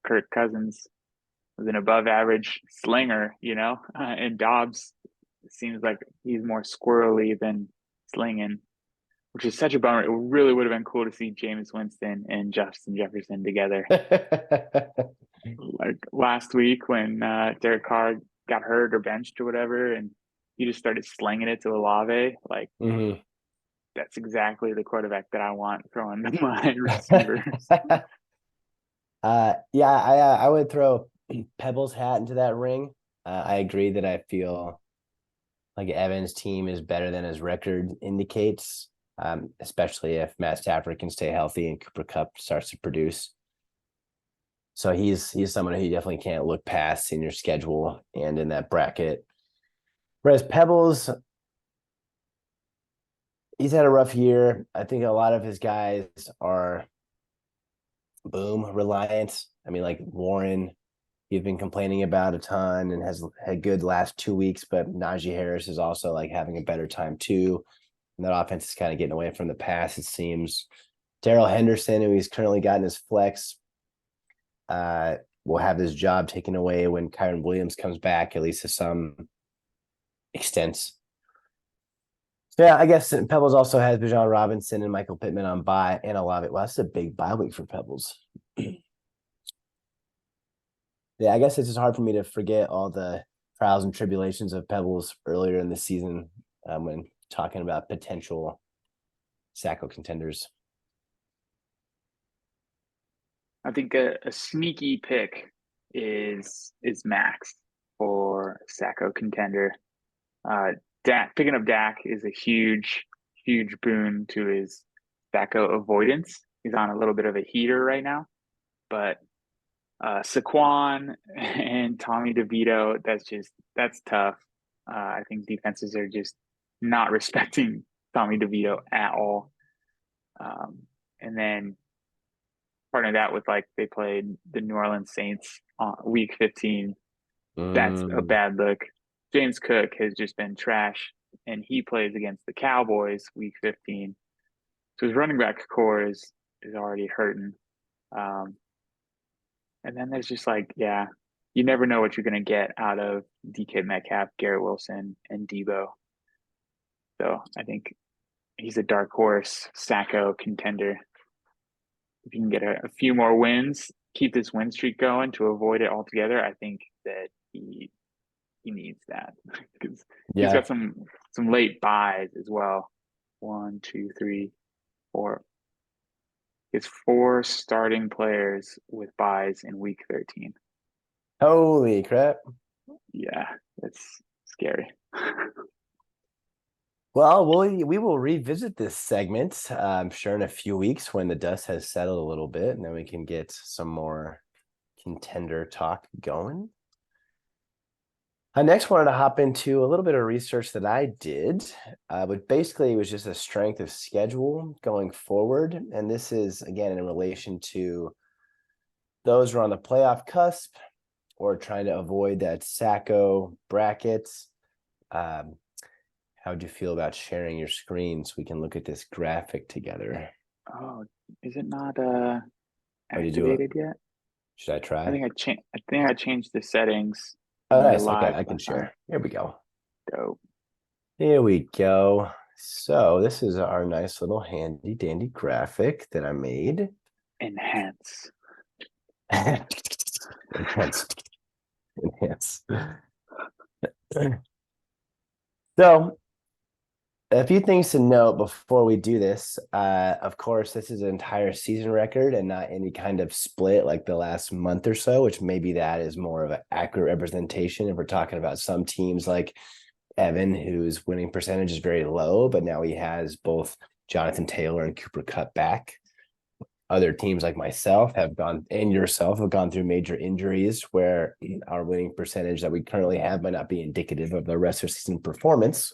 [SPEAKER 1] Kirk Cousins was an above average slinger, and Dobbs seems like he's more squirrely than slinging, which is such a bummer. It really would have been cool to see Jameis Winston and Justin Jefferson together. Like last week when Derek Carr got hurt or benched or whatever, and he just started slinging it to Olave. Like
[SPEAKER 2] Mhm.
[SPEAKER 1] that's exactly the quarterback that I want throwing to my receivers.
[SPEAKER 2] Yeah, I would throw Pebbles' hat into that ring. I agree that I feel like Evans' team is better than his record indicates, especially if Matt Stafford can stay healthy and Cooper Kupp starts to produce. So he's someone who you definitely can't look past in your schedule and in that bracket. Whereas Pebbles, he's had a rough year. I think a lot of his guys are boom reliant. I mean, like Warren, he's been complaining about a ton and has had good last 2 weeks, but Najee Harris is also like having a better time too. And that offense is kind of getting away from the pass, it seems. Darrell Henderson, who he's currently gotten his flex, will have his job taken away when Kyron Williams comes back, at least to some extent. So yeah, I guess Pebbles also has Bijan Robinson and Michael Pittman on bye and Olave. Well, that's a big bye week for Pebbles. Yeah, I guess it's just hard for me to forget all the trials and tribulations of Pebbles earlier in the season when talking about potential Sacco contenders.
[SPEAKER 1] I think a sneaky pick is Max for Sacco contender. Uh, picking up Dak is a huge boon to his Sacco avoidance. He's on a little bit of a heater right now, but Saquon and Tommy DeVito, that's tough. I think defenses are just not respecting Tommy DeVito at all. Um, and then partner that with like they played the New Orleans Saints on week 15. That's a
[SPEAKER 2] Mm.
[SPEAKER 1] bad look. James Cook has just been trash, and he plays against the Cowboys week 15. So his running back core is already hurting. Um, and then there's just like, yeah, you never know what you're going to get out of DK Metcalf, Garrett Wilson, and Debo. So I think he's a dark horse Sacco contender. If you can get a few more wins, keep this win streak going to avoid it altogether, I think that he needs that because he's
[SPEAKER 2] Yeah.
[SPEAKER 1] got some late buys as well. One, two, three, four. It's four starting players with buys in week 13.
[SPEAKER 2] Holy crap.
[SPEAKER 1] Yeah, it's scary.
[SPEAKER 2] Well, we will revisit this segment, I'm sure, in a few weeks when the dust has settled a little bit, and then we can get some more contender talk going. I next wanted to hop into a little bit of research that I did, but basically it was just a strength of schedule going forward. And this is, again, in relation to those who are on the playoff cusp or trying to avoid that Sacco brackets. How do you feel about sharing your screen so we can look at this graphic together?
[SPEAKER 1] Oh, is it not
[SPEAKER 2] How do you do it?
[SPEAKER 1] activated yet?
[SPEAKER 2] Should I try?
[SPEAKER 1] I think I changed the settings
[SPEAKER 2] Oh,
[SPEAKER 1] when we were
[SPEAKER 2] nice. Okay,
[SPEAKER 1] live
[SPEAKER 2] I can
[SPEAKER 1] last time.
[SPEAKER 2] share. Here we go.
[SPEAKER 1] Dope.
[SPEAKER 2] Here we go. So this is our nice little handy dandy graphic that I made.
[SPEAKER 1] Enhance.
[SPEAKER 2] Enhance. Enhance. So a few things to note before we do this. Of course, this is an entire season record and not any kind of split like the last month or so, which maybe that is more of an accurate representation if we're talking about some teams like Evan, whose winning percentage is very low, but now he has both Jonathan Taylor and Cooper Kupp back. Other teams like myself have gone, and yourself have gone through major injuries where our winning percentage that we currently have might not be indicative of the rest of season performance.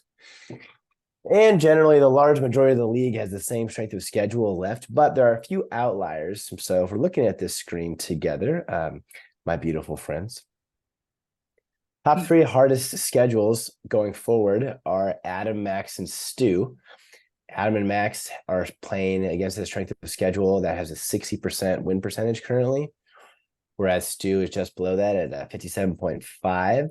[SPEAKER 2] And generally, the large majority of the league has the same strength of schedule left, but there are a few outliers. So if we're looking at this screen together, my beautiful friends, top three hardest schedules going forward are Adam, Max, and Stu. Adam and Max are playing against the strength of schedule that has a 60% win percentage currently, whereas Stu is just below that at 57.5.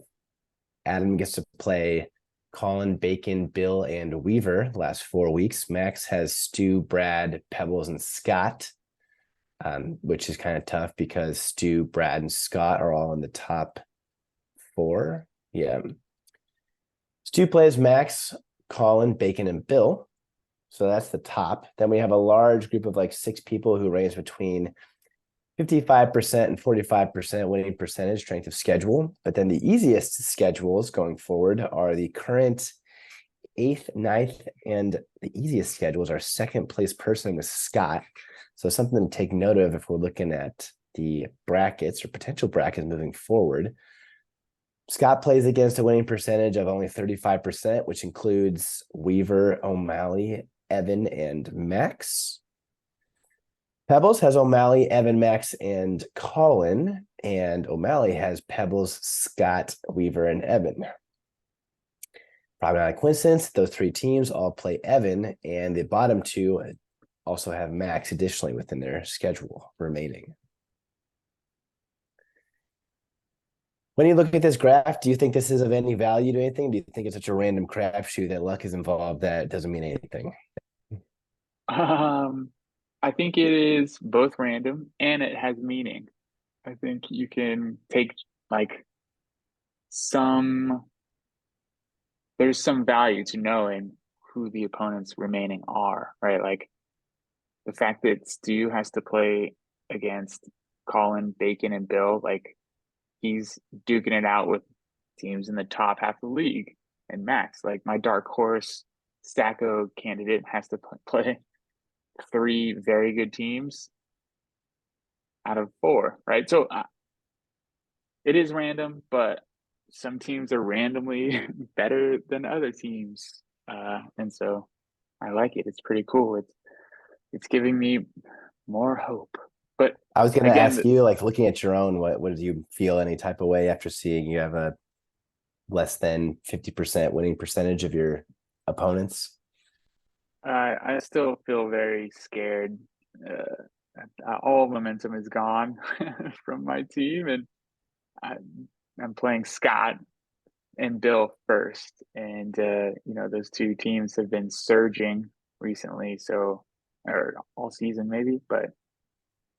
[SPEAKER 2] Adam gets to play Colin, Bacon, Bill, and Weaver the last 4 weeks. Max has Stu, Brad, Pebbles, and Scott, which is kind of tough because Stu, Brad, and Scott are all in the top four. Yeah. Stu plays Max, Colin, Bacon, and Bill. So that's the top. Then we have a large group of like 6 people who range between 55% and 45% winning percentage strength of schedule. But then the easiest schedules going forward are the current 8th, 9th, and the easiest schedules are second place person with Scott. So something to take note of if we're looking at the brackets or potential brackets moving forward. Scott plays against a winning percentage of only 35%, which includes Weaver, O'Malley, Evan, and Max. Pebbles has O'Malley, Evan, Max, and Colin, and O'Malley has Pebbles, Scott, Weaver, and Evan. Probably not a coincidence. Those 3 teams all play Evan, and the bottom 2 also have Max additionally within their schedule remaining. When you look at this graph, do you think this is of any value to anything? Do you think it's such a random crapshoot that luck is involved that doesn't mean anything?
[SPEAKER 1] I think it is both random and it has meaning. I think you can take like some there's some value to knowing who the opponents remaining are, right? Like the fact that Stu has to play against Colin, Bacon, and Bill, like he's duking it out with teams in the top half of the league. And Max, like my dark horse Stacko candidate, has to play 3 very good teams out of 4, right? So it is random, but some teams are randomly better than other teams, and so I like it. It's pretty cool. It's giving me more hope. But
[SPEAKER 2] I was going to
[SPEAKER 1] again,
[SPEAKER 2] ask you, like looking at your own, what do you feel any type of way after seeing you have a less than 50% winning percentage of your opponents?
[SPEAKER 1] I still feel very scared. All momentum is gone from my team, and I, I'm playing Scott and Bill first, and those 2 teams have been surging recently, so or all season maybe, but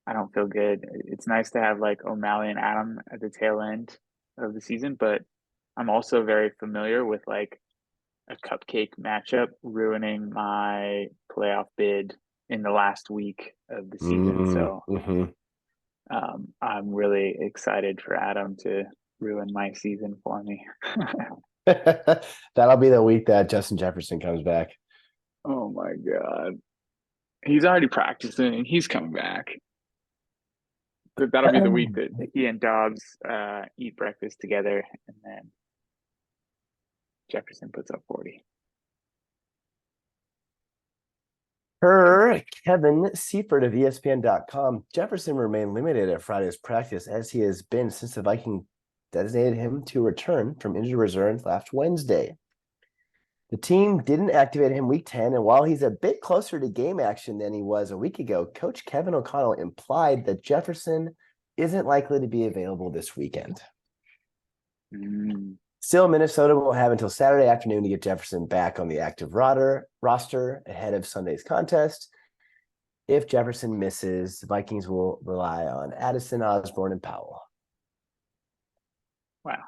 [SPEAKER 1] I don't feel good. It's nice to have like O'Malley and Adam at the tail end of the season, but I'm also very familiar with like a cupcake matchup ruining my playoff bid in the last week of the season. So
[SPEAKER 2] Mm-hmm.
[SPEAKER 1] I'm really excited for Adam to ruin my season for me.
[SPEAKER 2] That'll be the week that Justin Jefferson comes back.
[SPEAKER 1] Oh my God. He's already practicing. He's coming back. That'll be the week that he and Dobbs eat breakfast together, and then Jefferson puts up 40.
[SPEAKER 2] Per Kevin Seifert of ESPN.com, Jefferson remained limited at Friday's practice as he has been since the Viking designated him to return from injured reserve last Wednesday. The team didn't activate him week 10, and while he's a bit closer to game action than he was a week ago, Coach Kevin O'Connell implied that Jefferson isn't likely to be available this weekend. Still, Minnesota will have until Saturday afternoon to get Jefferson back on the active roster ahead of Sunday's contest. If Jefferson misses, the Vikings will rely on Addison, Osborne, and Powell.
[SPEAKER 1] Wow.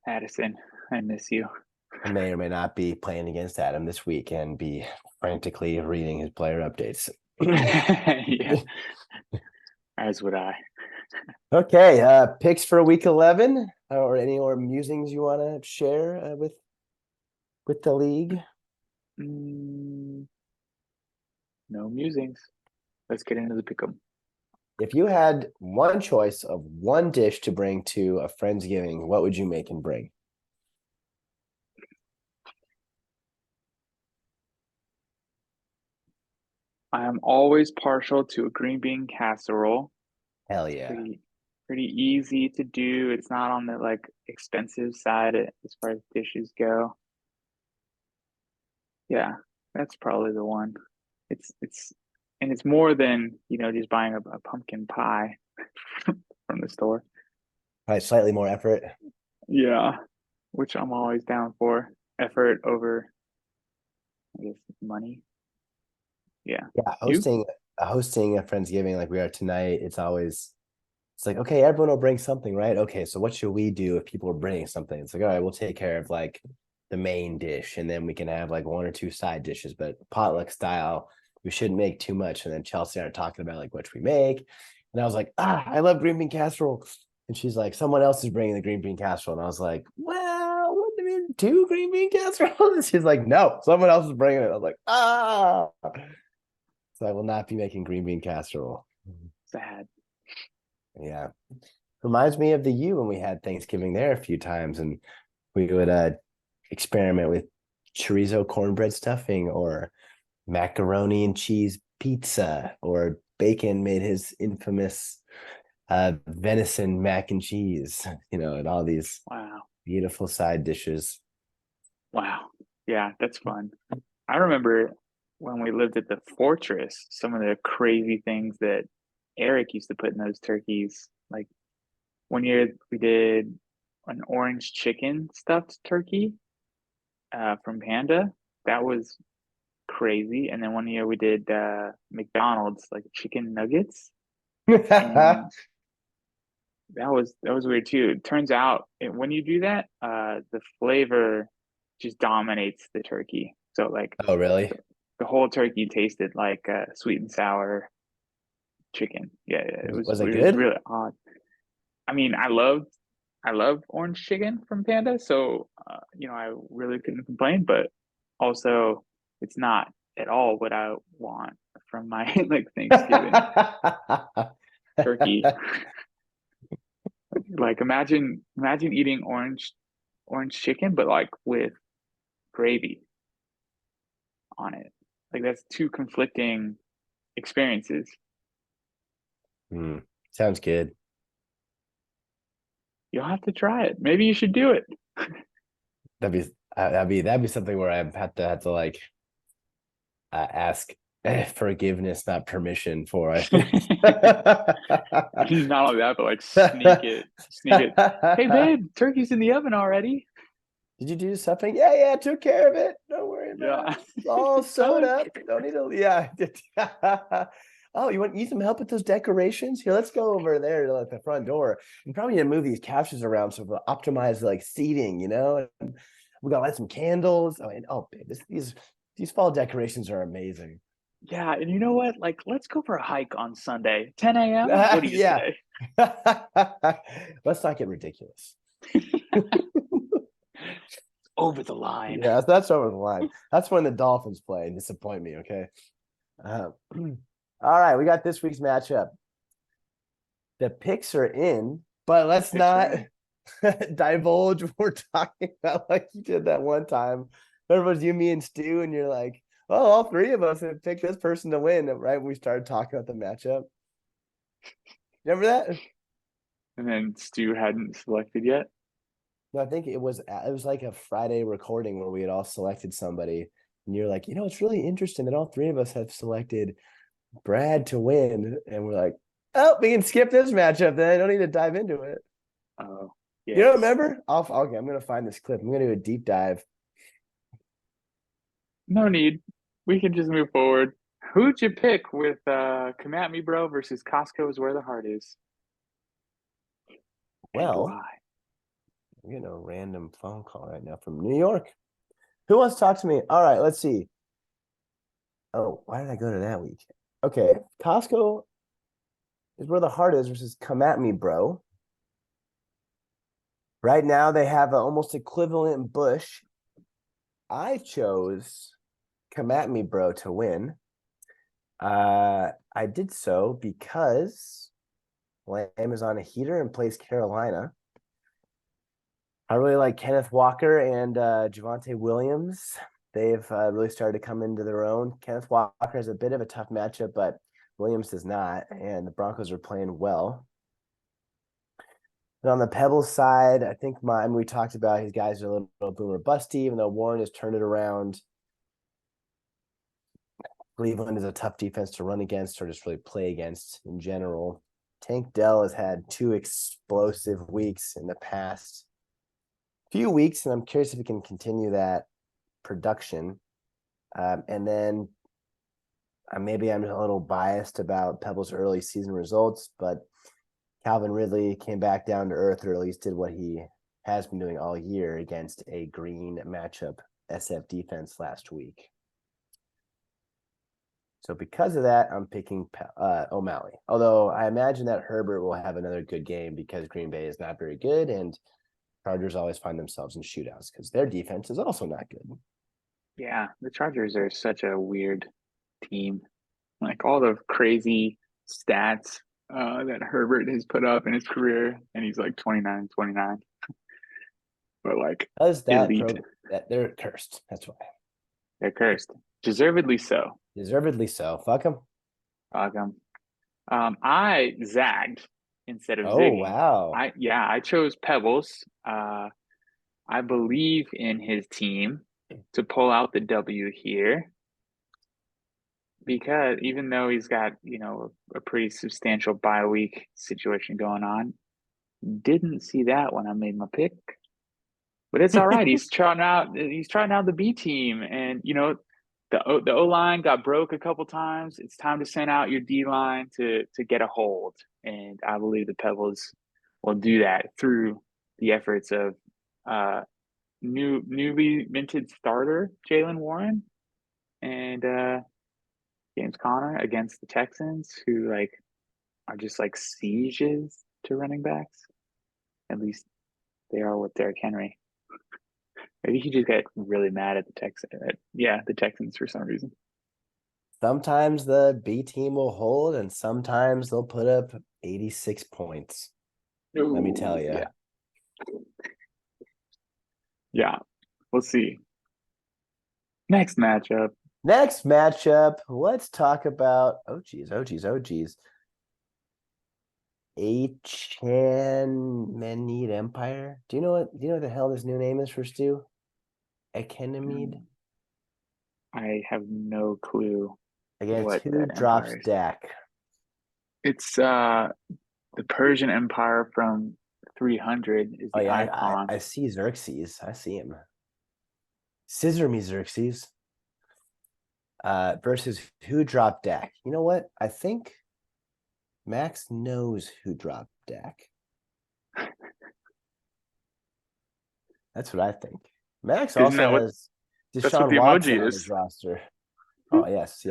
[SPEAKER 1] Addison, I miss you.
[SPEAKER 2] I may or may not be playing against Adam this week and be frantically reading his player updates.
[SPEAKER 1] Yeah. As would I.
[SPEAKER 2] Okay, picks for week 11 or any more musings you want to share with the league?
[SPEAKER 1] No musings. Let's get into the pick'em.
[SPEAKER 2] If you had one choice of one dish to bring to a Friendsgiving, what would you make and bring?
[SPEAKER 1] I'm always partial to a green bean casserole.
[SPEAKER 2] Hell yeah.
[SPEAKER 1] Pretty easy to do. It's not on the like expensive side as far as dishes go. Yeah, that's probably the one. It's more than, just buying a pumpkin pie from the store.
[SPEAKER 2] Probably slightly more effort.
[SPEAKER 1] Yeah, which I'm always down for. Effort over, I guess, money. Yeah.
[SPEAKER 2] Yeah,
[SPEAKER 1] You?
[SPEAKER 2] hosting a Friendsgiving like we are tonight, it's like, okay, everyone will bring something, right? Okay, so what should we do if people are bringing something? It's like, all right, we'll take care of like the main dish, and then we can have like one or two side dishes, but potluck style, we shouldn't make too much. And then Chelsea and I are talking about like what should we make, and I was like, I love green bean casserole, and she's like, someone else is bringing the green bean casserole, and I was like, well, what do you mean, two green bean casseroles? She's like, no, someone else is bringing it. I was like, so I will not be making green bean casserole.
[SPEAKER 1] Sad.
[SPEAKER 2] Yeah. Reminds me of the U when we had Thanksgiving there a few times, and we would experiment with chorizo cornbread stuffing or macaroni and cheese pizza, or Bacon made his infamous venison mac and cheese, and all these
[SPEAKER 1] Wow.
[SPEAKER 2] beautiful side dishes.
[SPEAKER 1] Wow. Yeah, that's fun. I remember when we lived at the Fortress, some of the crazy things that Eric used to put in those turkeys. Like one year we did an orange chicken stuffed turkey from Panda. That was crazy. And then one year we did McDonald's like chicken nuggets. And that was weird too. It turns out when you do that, the flavor just dominates the turkey. So like
[SPEAKER 2] Oh, really?
[SPEAKER 1] the whole turkey tasted like sweet and sour chicken. Yeah, it was
[SPEAKER 2] Was it
[SPEAKER 1] it was
[SPEAKER 2] good?
[SPEAKER 1] really odd. I mean, I love orange chicken from Panda, so I really couldn't complain. But also, it's not at all what I want from my like Thanksgiving turkey. Like imagine eating orange chicken, but like with gravy on it. Like that's two conflicting experiences.
[SPEAKER 2] Sounds good.
[SPEAKER 1] You'll have to try it. Maybe you should do it.
[SPEAKER 2] That'd be something where I have to like ask forgiveness, not permission for it.
[SPEAKER 1] Not only that, but like sneak it. Hey babe, turkey's in the oven already.
[SPEAKER 2] Did you do something? Yeah, took care of it. Don't worry worry about
[SPEAKER 1] Yeah.
[SPEAKER 2] it. It's all sewed
[SPEAKER 1] Oh,
[SPEAKER 2] up. Don't need to. Yeah. Oh, you need some help with those decorations? Here, let's go over there to like the front door. And probably need to move these couches around so we'll optimize like seating, you know? And we gotta light some candles. Oh, and oh, babe, these fall decorations are amazing.
[SPEAKER 1] yeah, and you know what? Like, let's go for a hike on Sunday, 10 a.m. What do you
[SPEAKER 2] Yeah.
[SPEAKER 1] say?
[SPEAKER 2] Let's not get ridiculous.
[SPEAKER 1] Over the line.
[SPEAKER 2] Yeah, that's over the line. That's when the Dolphins play and disappoint me. Okay. All right, we got this week's matchup. The picks are in, but let's
[SPEAKER 1] Picks are
[SPEAKER 2] not
[SPEAKER 1] in.
[SPEAKER 2] divulge what we're talking about like you did that one time. Remember, it was you, me, and Stu, and you're like, "Oh, all three of us have picked this person to win." Right when we started talking about the matchup, remember that?
[SPEAKER 1] And then Stu hadn't selected yet.
[SPEAKER 2] No, I think it was like a Friday recording where we had all selected somebody, and you're like, it's really interesting that all three of us have selected Brad to win, and we're like, oh, we can skip this matchup then. I don't need to dive into it.
[SPEAKER 1] Oh,
[SPEAKER 2] You don't
[SPEAKER 1] yes.
[SPEAKER 2] remember? Okay, I'm gonna find this clip. I'm gonna do a deep dive.
[SPEAKER 1] No need. We can just move forward. Who'd you pick with Come At Me Bro versus Costco is Where the Heart Is? And
[SPEAKER 2] Well,
[SPEAKER 1] why?
[SPEAKER 2] I'm getting a random phone call right now from New York. Who wants to talk to me? All right, let's see. Oh, why did I go to that week? Okay, Costco is Where the Heart Is versus Come At Me Bro. Right now, they have an almost equivalent Bush. I chose Come At Me Bro to win. I did so because Lamb is on a heater and plays Carolina. I really like Kenneth Walker and Javonte Williams. They've really started to come into their own. Kenneth Walker has a bit of a tough matchup, but Williams does not, and the Broncos are playing well. And on the Pebbles side, I think we talked about his guys are a little boomer busty, even though Warren has turned it around. Cleveland is a tough defense to run against or just really play against in general. Tank Dell has had 2 explosive weeks in the past few weeks, and I'm curious if he can continue that production. And then maybe I'm a little biased about Pebbles' early season results, but Calvin Ridley came back down to earth, or at least did what he has been doing all year against a green matchup SF defense last week. So because of that, I'm picking O'Malley. Although I imagine that Herbert will have another good game because Green Bay is not very good, and Chargers always find themselves in shootouts because their defense is also not good.
[SPEAKER 1] Yeah, the Chargers are such a weird team. Like all the crazy stats that Herbert has put up in his career, and he's like 29, but like
[SPEAKER 2] Does that
[SPEAKER 1] elite.
[SPEAKER 2] program that they're cursed? That's why.
[SPEAKER 1] They're cursed, deservedly so.
[SPEAKER 2] Deservedly so. Fuck them.
[SPEAKER 1] Um, I zagged instead of
[SPEAKER 2] Oh
[SPEAKER 1] zigging.
[SPEAKER 2] wow.
[SPEAKER 1] I chose Pebbles. I believe in his team to pull out the W here because even though he's got, a pretty substantial bye week situation going on, didn't see that when I made my pick. But it's all right. He's trying out the B team, and the O line got broke a couple times. It's time to send out your D line to get a hold, and I believe the Pebbles will do that through the efforts of newly minted starter Jaylen Warren and James Conner against the Texans, who like are just like sieges to running backs. At least they are with Derrick Henry. Maybe he just got really mad at the Texans for some reason.
[SPEAKER 2] Sometimes the B team will hold, and sometimes they'll put up 86 points. Let me tell
[SPEAKER 1] Ooh,
[SPEAKER 2] you.
[SPEAKER 1] yeah, yeah. We'll see. Next matchup.
[SPEAKER 2] Next matchup, let's talk about oh geez. Achaemenid Empire. Do you know what the hell this new name is for Stu? Achaemenid?
[SPEAKER 1] I have no clue
[SPEAKER 2] Against
[SPEAKER 1] what
[SPEAKER 2] who
[SPEAKER 1] that
[SPEAKER 2] drops
[SPEAKER 1] empire is.
[SPEAKER 2] Dak?
[SPEAKER 1] It's the Persian Empire from 300 is
[SPEAKER 2] Oh
[SPEAKER 1] the
[SPEAKER 2] yeah, I,
[SPEAKER 1] icon.
[SPEAKER 2] I see Xerxes. I see him. Scissor me, Xerxes. Versus who dropped Dak. You know what? I think Max knows who dropped Dak. That's what I think. Max
[SPEAKER 1] Isn't
[SPEAKER 2] also
[SPEAKER 1] that what
[SPEAKER 2] has
[SPEAKER 1] that's what
[SPEAKER 2] Deshaun
[SPEAKER 1] the
[SPEAKER 2] Watson
[SPEAKER 1] emoji
[SPEAKER 2] on his
[SPEAKER 1] is?
[SPEAKER 2] roster. Oh, yes.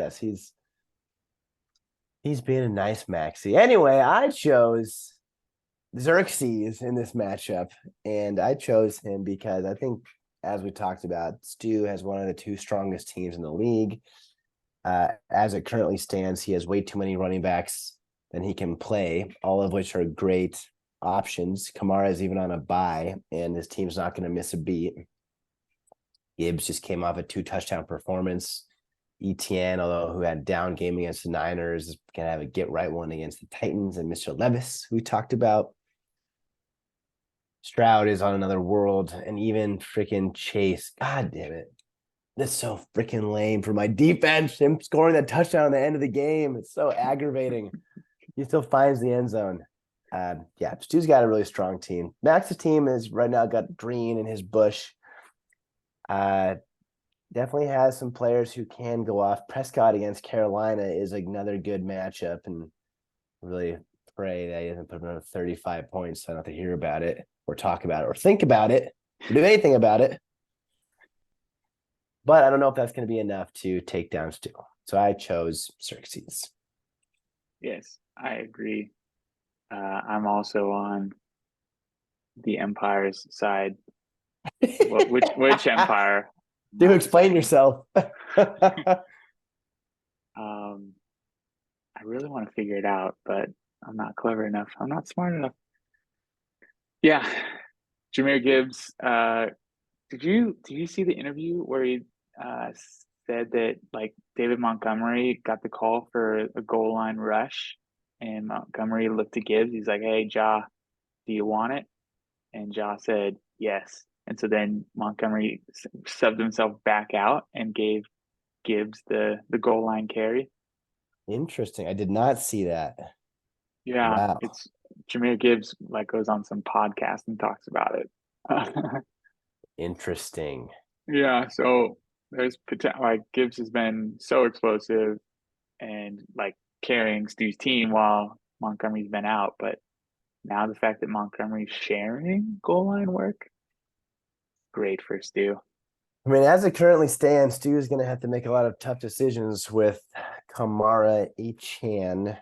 [SPEAKER 2] He's being a nice Maxi. Anyway, I chose Xerxes in this matchup, and I chose him because I think, as we talked about, Stu has one of the two strongest teams in the league. As it currently stands, he has way too many running backs than he can play, all of which are great options. Kamara is even on a bye, and his team's not going to miss a beat. Gibbs just came off a 2-touchdown performance. ETN, although who had down game against the Niners, is going to have a get right one against the Titans, and Mr. Levis, who we talked about. Stroud is on another world, and even freaking Chase. God damn it. That's so freaking lame for my defense. Him scoring that touchdown at the end of the game. It's so aggravating. He still finds the end zone. Yeah, Stu's got a really strong team. Max's team is right now got Green and his Bush. Definitely has some players who can go off. Prescott against Carolina is another good matchup, and really pray that he doesn't put another 35 points so I don't have to hear about it or talk about it or think about it or do anything about it. But I don't know if that's going to be enough to take down Stu. So I chose Xerxes.
[SPEAKER 1] Yes, I agree. I'm also on the Empire's side. Which Empire?
[SPEAKER 2] Do explain yourself.
[SPEAKER 1] I really want to figure it out, but I'm not clever enough. I'm not smart enough. Yeah, Jahmyr Gibbs. Did you see the interview where he uh, said that like David Montgomery got the call for a goal line rush, and Montgomery looked to Gibbs. He's like, "Hey, Ja, do you want it?" And Ja said yes. And so then Montgomery subbed himself back out and gave Gibbs the goal line carry.
[SPEAKER 2] Interesting. I did not see that.
[SPEAKER 1] Yeah,
[SPEAKER 2] Wow.
[SPEAKER 1] it's Jahmyr Gibbs like goes on some podcast and talks about it.
[SPEAKER 2] Interesting.
[SPEAKER 1] Yeah, so there's potential. Like Gibbs has been so explosive and like carrying Stu's team while Montgomery's been out, but now the fact that Montgomery's sharing goal line work, great for Stu.
[SPEAKER 2] I mean, as it currently stands, Stu is going to have to make a lot of tough decisions with Kamara, Echan,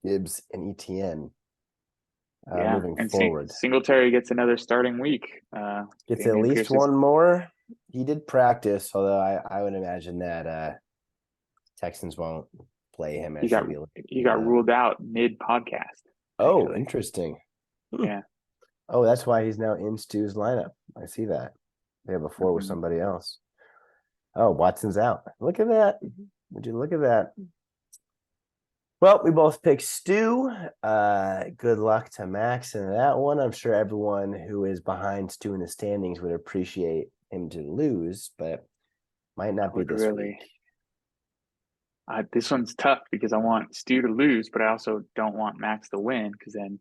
[SPEAKER 2] Gibbs, and ETN
[SPEAKER 1] Yeah,
[SPEAKER 2] moving
[SPEAKER 1] and
[SPEAKER 2] forward.
[SPEAKER 1] Singletary gets another starting week.
[SPEAKER 2] Gets at
[SPEAKER 1] Damian
[SPEAKER 2] least
[SPEAKER 1] Pierce is
[SPEAKER 2] one more. He did practice, although I would imagine that Texans won't play him
[SPEAKER 1] he
[SPEAKER 2] as
[SPEAKER 1] got
[SPEAKER 2] he'll be.
[SPEAKER 1] he got ruled out mid podcast.
[SPEAKER 2] Oh,
[SPEAKER 1] Actually,
[SPEAKER 2] interesting.
[SPEAKER 1] yeah.
[SPEAKER 2] Oh, that's why he's now in Stu's lineup. I see that. Yeah, before with
[SPEAKER 1] Mhm.
[SPEAKER 2] somebody else. Oh, Watson's out. Look at that. Would you look at that? Well, we both picked Stu. Good luck to Max in that one. I'm sure everyone who is behind Stu in the standings would appreciate him to lose, but might
[SPEAKER 1] I
[SPEAKER 2] not be
[SPEAKER 1] would
[SPEAKER 2] this
[SPEAKER 1] really.
[SPEAKER 2] week.
[SPEAKER 1] This one's tough because I want Stu to lose, but I also don't want Max to win because then,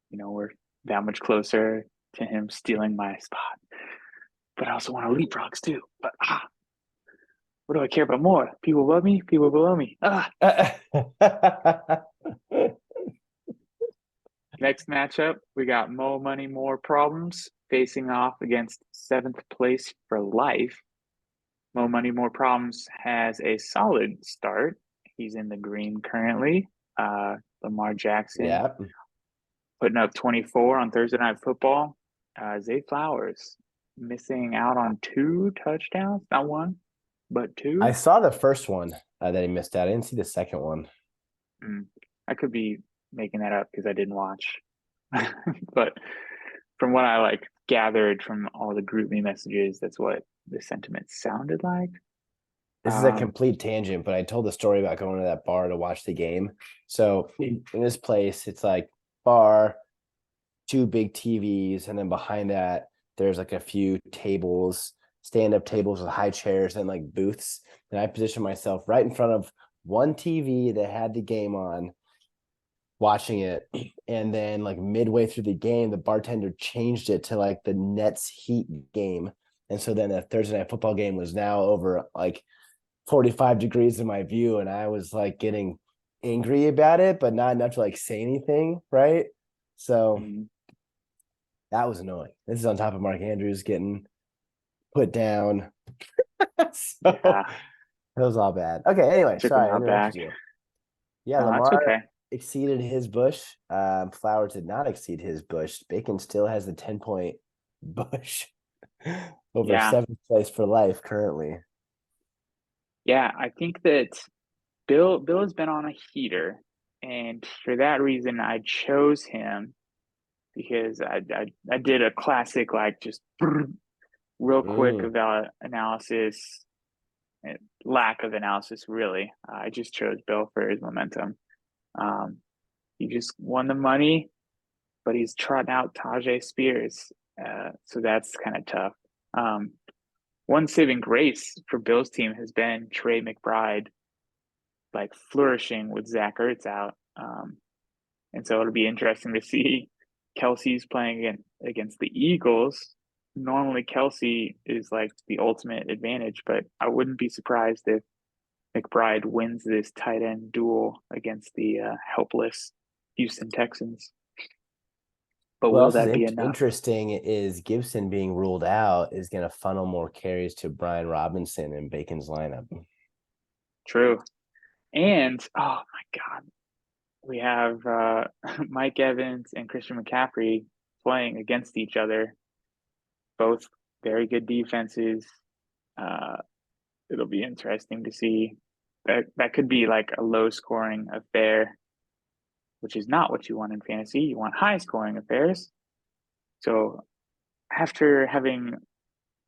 [SPEAKER 1] we're that much closer to him stealing my spot. But I also want to leapfrogs too. But what do I care about more? People above me, people below me. Next matchup, we got Mo Money, More Problems facing off against seventh place for life. Mo Money, More Problems has a solid start. He's in the green currently. Lamar Jackson
[SPEAKER 2] Yeah.
[SPEAKER 1] putting up 24 on Thursday Night Football. Zay Flowers missing out on 2 touchdowns, not one, but
[SPEAKER 2] I
[SPEAKER 1] two.
[SPEAKER 2] saw the first one that he missed out. I didn't see the second one.
[SPEAKER 1] I could be making that up because I didn't watch. But from what I like gathered from all the group me messages, that's what the sentiment sounded like.
[SPEAKER 2] This is a complete tangent, but I told the story about going to that bar to watch the game. So in this place, it's like bar, two big TVs, and then behind that, there's like a few tables, stand-up tables with high chairs and like booths. And I positioned myself right in front of one TV that had the game on, watching it. And then like midway through the game, the bartender changed it to like the Nets Heat game. And so then the Thursday Night Football game was now over like 45 degrees in my view, and I was like getting angry about it, but not enough to like say anything, right? So
[SPEAKER 1] Mm,
[SPEAKER 2] that was annoying. This is on top of Mark Andrews getting put down. So
[SPEAKER 1] yeah,
[SPEAKER 2] it was all bad. Okay, anyway,
[SPEAKER 1] took him
[SPEAKER 2] sorry, I
[SPEAKER 1] out
[SPEAKER 2] interrupted
[SPEAKER 1] back.
[SPEAKER 2] you. Yeah,
[SPEAKER 1] No, that's
[SPEAKER 2] Lamar
[SPEAKER 1] okay.
[SPEAKER 2] exceeded his Bush. Flowers did not exceed his Bush. Bacon still has the 10-point Bush over
[SPEAKER 1] Yeah,
[SPEAKER 2] seventh place for life currently.
[SPEAKER 1] yeah. I think that Bill has been on a heater, and for that reason, I chose him because I did a classic like just real quick
[SPEAKER 2] Mm.
[SPEAKER 1] about analysis, lack of analysis really. I just chose Bill for his momentum. Um, he just won the money, but he's trotting out Tajay Spears, so that's kind of tough. Um, One saving grace for Bill's team has been Trey McBride like flourishing with Zach Ertz out. And so it'll be interesting to see Kelsey's playing against the Eagles. Normally, Kelsey is like the ultimate advantage, but I wouldn't be surprised if McBride wins this tight end duel against the helpless Houston Texans. But
[SPEAKER 2] What
[SPEAKER 1] will
[SPEAKER 2] else is
[SPEAKER 1] that be enough?
[SPEAKER 2] interesting is Gibson being ruled out is going to funnel more carries to Brian Robinson in Bacon's lineup.
[SPEAKER 1] True. And oh my God, we have Mike Evans and Christian McCaffrey playing against each other, both very good defenses. Uh, it'll be interesting to see. That could be like a low scoring affair, which is not what you want in fantasy. You want high scoring affairs. So after having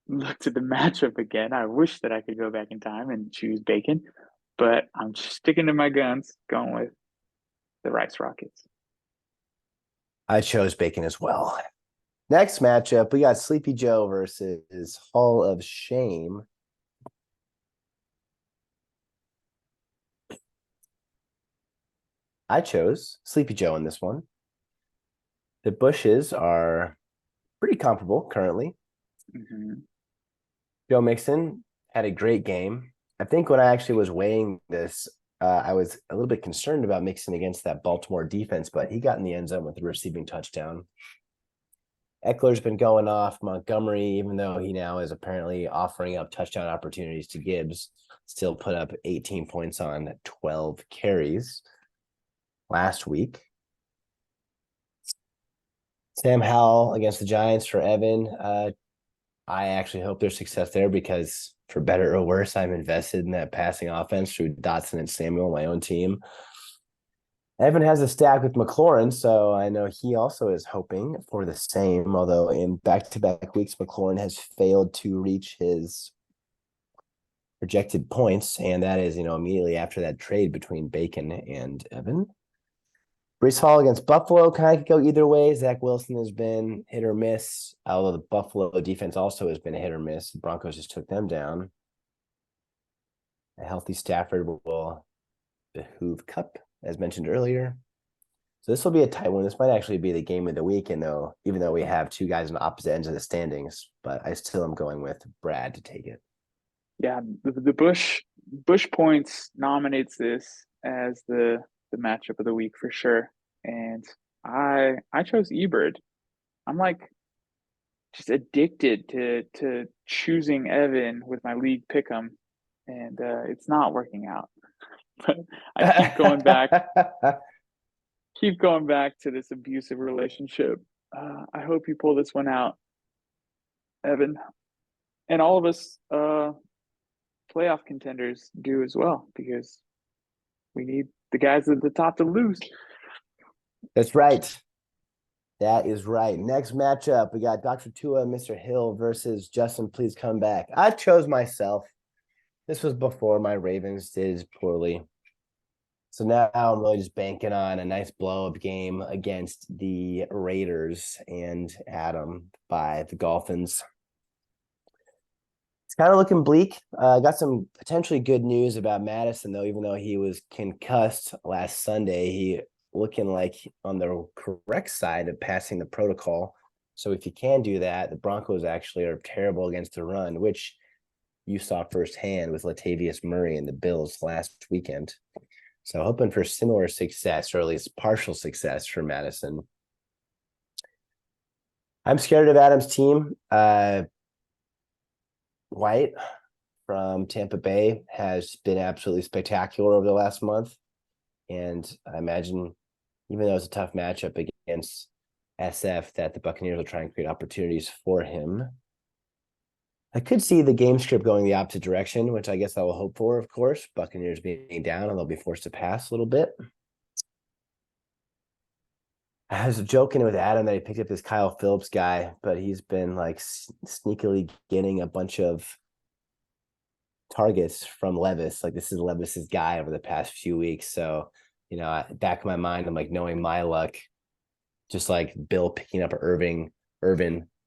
[SPEAKER 1] looked at the matchup again, I wish that I could go back in time and choose Bacon, but I'm sticking to my guns, going with the Rice Rockets.
[SPEAKER 2] I chose Bacon as well. Next matchup, we got Sleepy Joe versus Hall of Shame. I chose Sleepy Joe in this one. The Bushes are pretty comparable currently.
[SPEAKER 1] Mm-hmm.
[SPEAKER 2] Joe Mixon had a great game. I think when I actually was weighing this, I was a little bit concerned about Mixon against that Baltimore defense, but he got in the end zone with a receiving touchdown. Eckler's been going off. Montgomery, even though he now is apparently offering up touchdown opportunities to Gibbs, still put up 18 points on 12 carries last week. Sam Howell against the Giants for Evan. I actually hope there's success there because, for better or worse, I'm invested in that passing offense through Dotson and Samuel, my own team. Evan has a stack with McLaurin, so I know he also is hoping for the same. Although in back-to-back weeks, McLaurin has failed to reach his projected points, and that is, immediately after that trade between Bacon and Evan. Brees Hall against Buffalo kind of could go either way. Zach Wilson has been hit or miss, although the Buffalo defense also has been a hit or miss. The Broncos just took them down. A healthy Stafford will behoove Cup, as mentioned earlier. So this will be a tight one. This might actually be the game of the weekend, though, even though we have two guys on opposite ends of the standings. But I still am going with Brad to take it.
[SPEAKER 1] Yeah, the Bush Points nominates this as the matchup of the week for sure, and I chose Ebird. I'm like just addicted to choosing Evan with my league pick'em, and it's not working out. But I keep going back to this abusive relationship. I hope you pull this one out, Evan, and all of us playoff contenders do as well because we need the guys at the top to lose.
[SPEAKER 2] That's right. That is right. Next matchup, we got Dr. Tua, Mr. Hill versus Justin. Please come back. I chose myself. This was before my Ravens did poorly. So now I'm really just banking on a nice blow up game against the Raiders and Adam by the Dolphins. It's kind of looking bleak. Got some potentially good news about Madison, though, even though he was concussed last Sunday, he looking like on the correct side of passing the protocol. So if you can do that, the Broncos actually are terrible against the run, which you saw firsthand with Latavius Murray and the Bills last weekend. So hoping for similar success, or at least partial success for Madison. I'm scared of Adam's team. White from Tampa Bay has been absolutely spectacular over the last month. And I imagine, even though it's a tough matchup against SF, that the Buccaneers will try and create opportunities for him. I could see the game script going the opposite direction, which I guess I will hope for, of course. Buccaneers being down and they'll be forced to pass a little bit. I was joking with Adam that he picked up this Kyle Phillips guy, but he's been like sneakily getting a bunch of targets from Levis. Like, this is Levis's guy over the past few weeks. So, back in my mind, I'm like, knowing my luck, just like Bill picking up Irwin,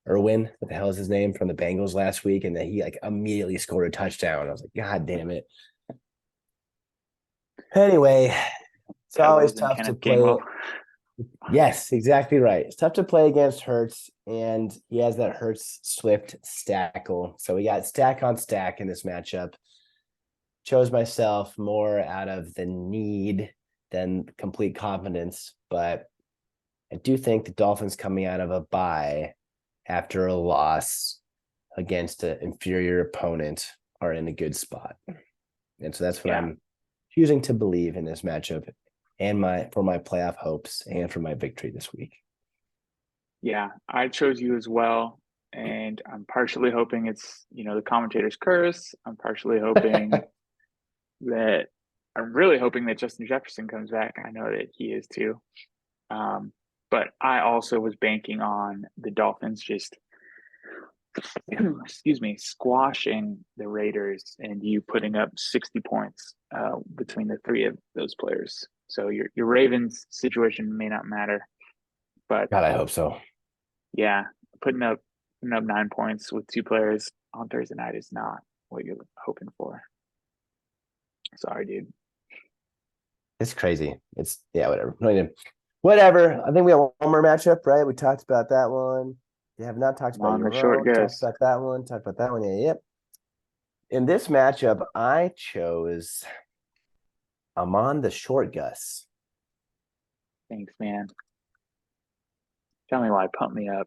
[SPEAKER 2] what the hell is his name, from the Bengals last week, and then he like immediately scored a touchdown. I was like, God damn it. Anyway, it's always tough to play. Yes, exactly right. It's tough to play against Hurts, and he has that Hurts Swift stackle. So we got stack on stack in this matchup. Chose myself more out of the need than complete confidence, but I do think the Dolphins, coming out of a bye after a loss against an inferior opponent, are in a good spot. And so that's what I'm choosing to believe in this matchup, and for my playoff hopes, and for my victory this week.
[SPEAKER 1] Yeah, I chose you as well. And I'm partially hoping it's, the commentator's curse. I'm partially hoping I'm really hoping that Justin Jefferson comes back. I know that he is too. But I also was banking on the Dolphins just, excuse me, squashing the Raiders and you putting up 60 points between the three of those players. So your Ravens situation may not matter, but
[SPEAKER 2] God, I hope so.
[SPEAKER 1] Yeah, putting up 9 points with two players on Thursday night is not what you're hoping for. Sorry, dude.
[SPEAKER 2] It's crazy. It's whatever. Whatever. I think we have one more matchup, right? We talked about that one. We have not talked about your
[SPEAKER 1] short
[SPEAKER 2] own.
[SPEAKER 1] goes.
[SPEAKER 2] Talked about that one. Yeah, yep. In this matchup, I chose Amon the Short Gus.
[SPEAKER 1] Thanks, man. Tell me why. Pump me up.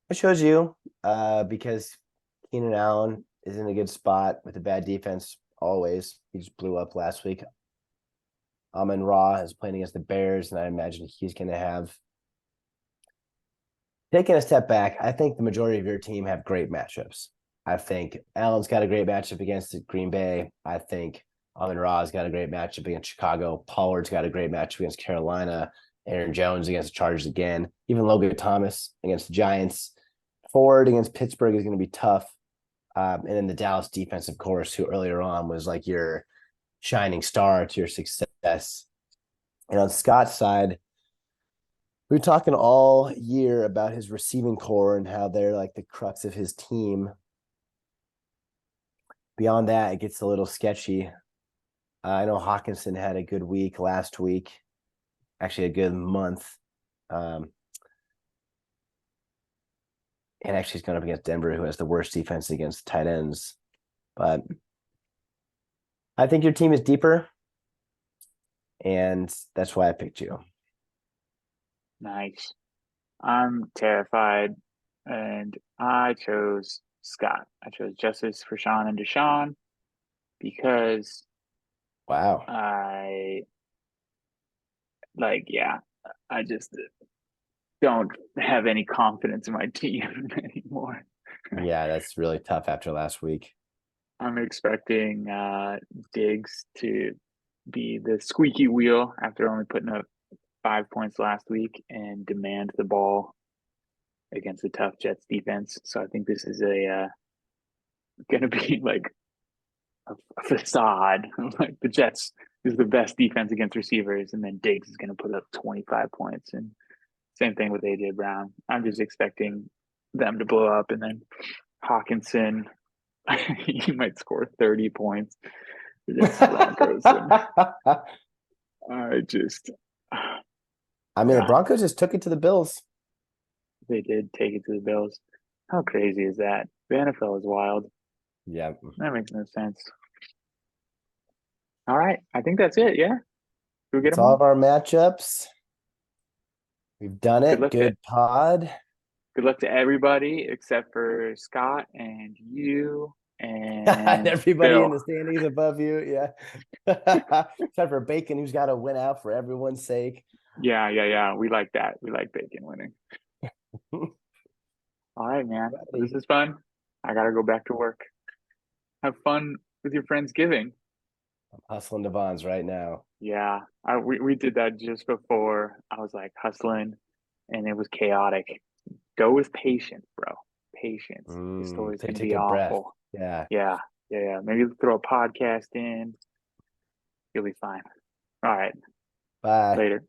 [SPEAKER 2] I chose you because Keenan Allen is in a good spot with a bad defense always. He just blew up last week. Amon-Ra is playing against the Bears, and I imagine he's going to have. Taking a step back, I think the majority of your team have great matchups. I think Allen's got a great matchup against Green Bay. I think Amon-Ra's got a great matchup against Chicago. Pollard's got a great matchup against Carolina. Aaron Jones against the Chargers again. Even Logan Thomas against the Giants. Ford against Pittsburgh is going to be tough. And then the Dallas defense, of course, who earlier on was like your shining star to your success. And on Scott's side, we've been talking all year about his receiving core and how they're like the crux of his team. Beyond that, it gets a little sketchy. I know Hawkinson had a good week last week, actually a good month. And actually he's going up against Denver, who has the worst defense against tight ends. But I think your team is deeper, and that's why I picked you.
[SPEAKER 1] Nice. I'm terrified, and I chose Scott. I chose Justice for Sean and Deshaun because
[SPEAKER 2] wow,
[SPEAKER 1] I just don't have any confidence in my team anymore.
[SPEAKER 2] Yeah, that's really tough after last week.
[SPEAKER 1] I'm expecting Diggs to be the squeaky wheel after only putting up 5 points last week and demand the ball against the tough Jets defense. So I think this is going to be like a facade. Like the Jets is the best defense against receivers, and then Diggs is going to put up 25 points. And same thing with AJ Brown. I'm just expecting them to blow up, and then Hawkinson, he might score 30 points against the Broncos. I mean,
[SPEAKER 2] the Broncos just took it to the Bills.
[SPEAKER 1] They did take it to the Bills. How crazy is that? The NFL is wild.
[SPEAKER 2] Yeah.
[SPEAKER 1] That makes no sense. All right. I think that's it. Yeah. Do we get
[SPEAKER 2] It's
[SPEAKER 1] them
[SPEAKER 2] all of
[SPEAKER 1] all?
[SPEAKER 2] our matchups. We've done
[SPEAKER 1] Good
[SPEAKER 2] it.
[SPEAKER 1] luck to
[SPEAKER 2] Good pod.
[SPEAKER 1] everybody except for Scott and you
[SPEAKER 2] And
[SPEAKER 1] and
[SPEAKER 2] everybody in
[SPEAKER 1] Bill.
[SPEAKER 2] the standings above you. Yeah. Except for Bacon, who's got to win out for everyone's sake.
[SPEAKER 1] Yeah, yeah, yeah. We like that. We like Bacon winning. All right, man. Well, this
[SPEAKER 2] Alrighty.
[SPEAKER 1] is fun. I gotta go back to work. Have fun with your Friendsgiving.
[SPEAKER 2] I'm hustling Devon's right now.
[SPEAKER 1] Yeah, we did that just before. I was like hustling, and it was chaotic. Go with patience, bro. Patience. The story's gonna
[SPEAKER 2] Take
[SPEAKER 1] be
[SPEAKER 2] a breath.
[SPEAKER 1] awful.
[SPEAKER 2] Yeah.
[SPEAKER 1] Yeah, yeah, yeah. Maybe throw a podcast in. You'll be fine. All right.
[SPEAKER 2] Bye.
[SPEAKER 1] Later.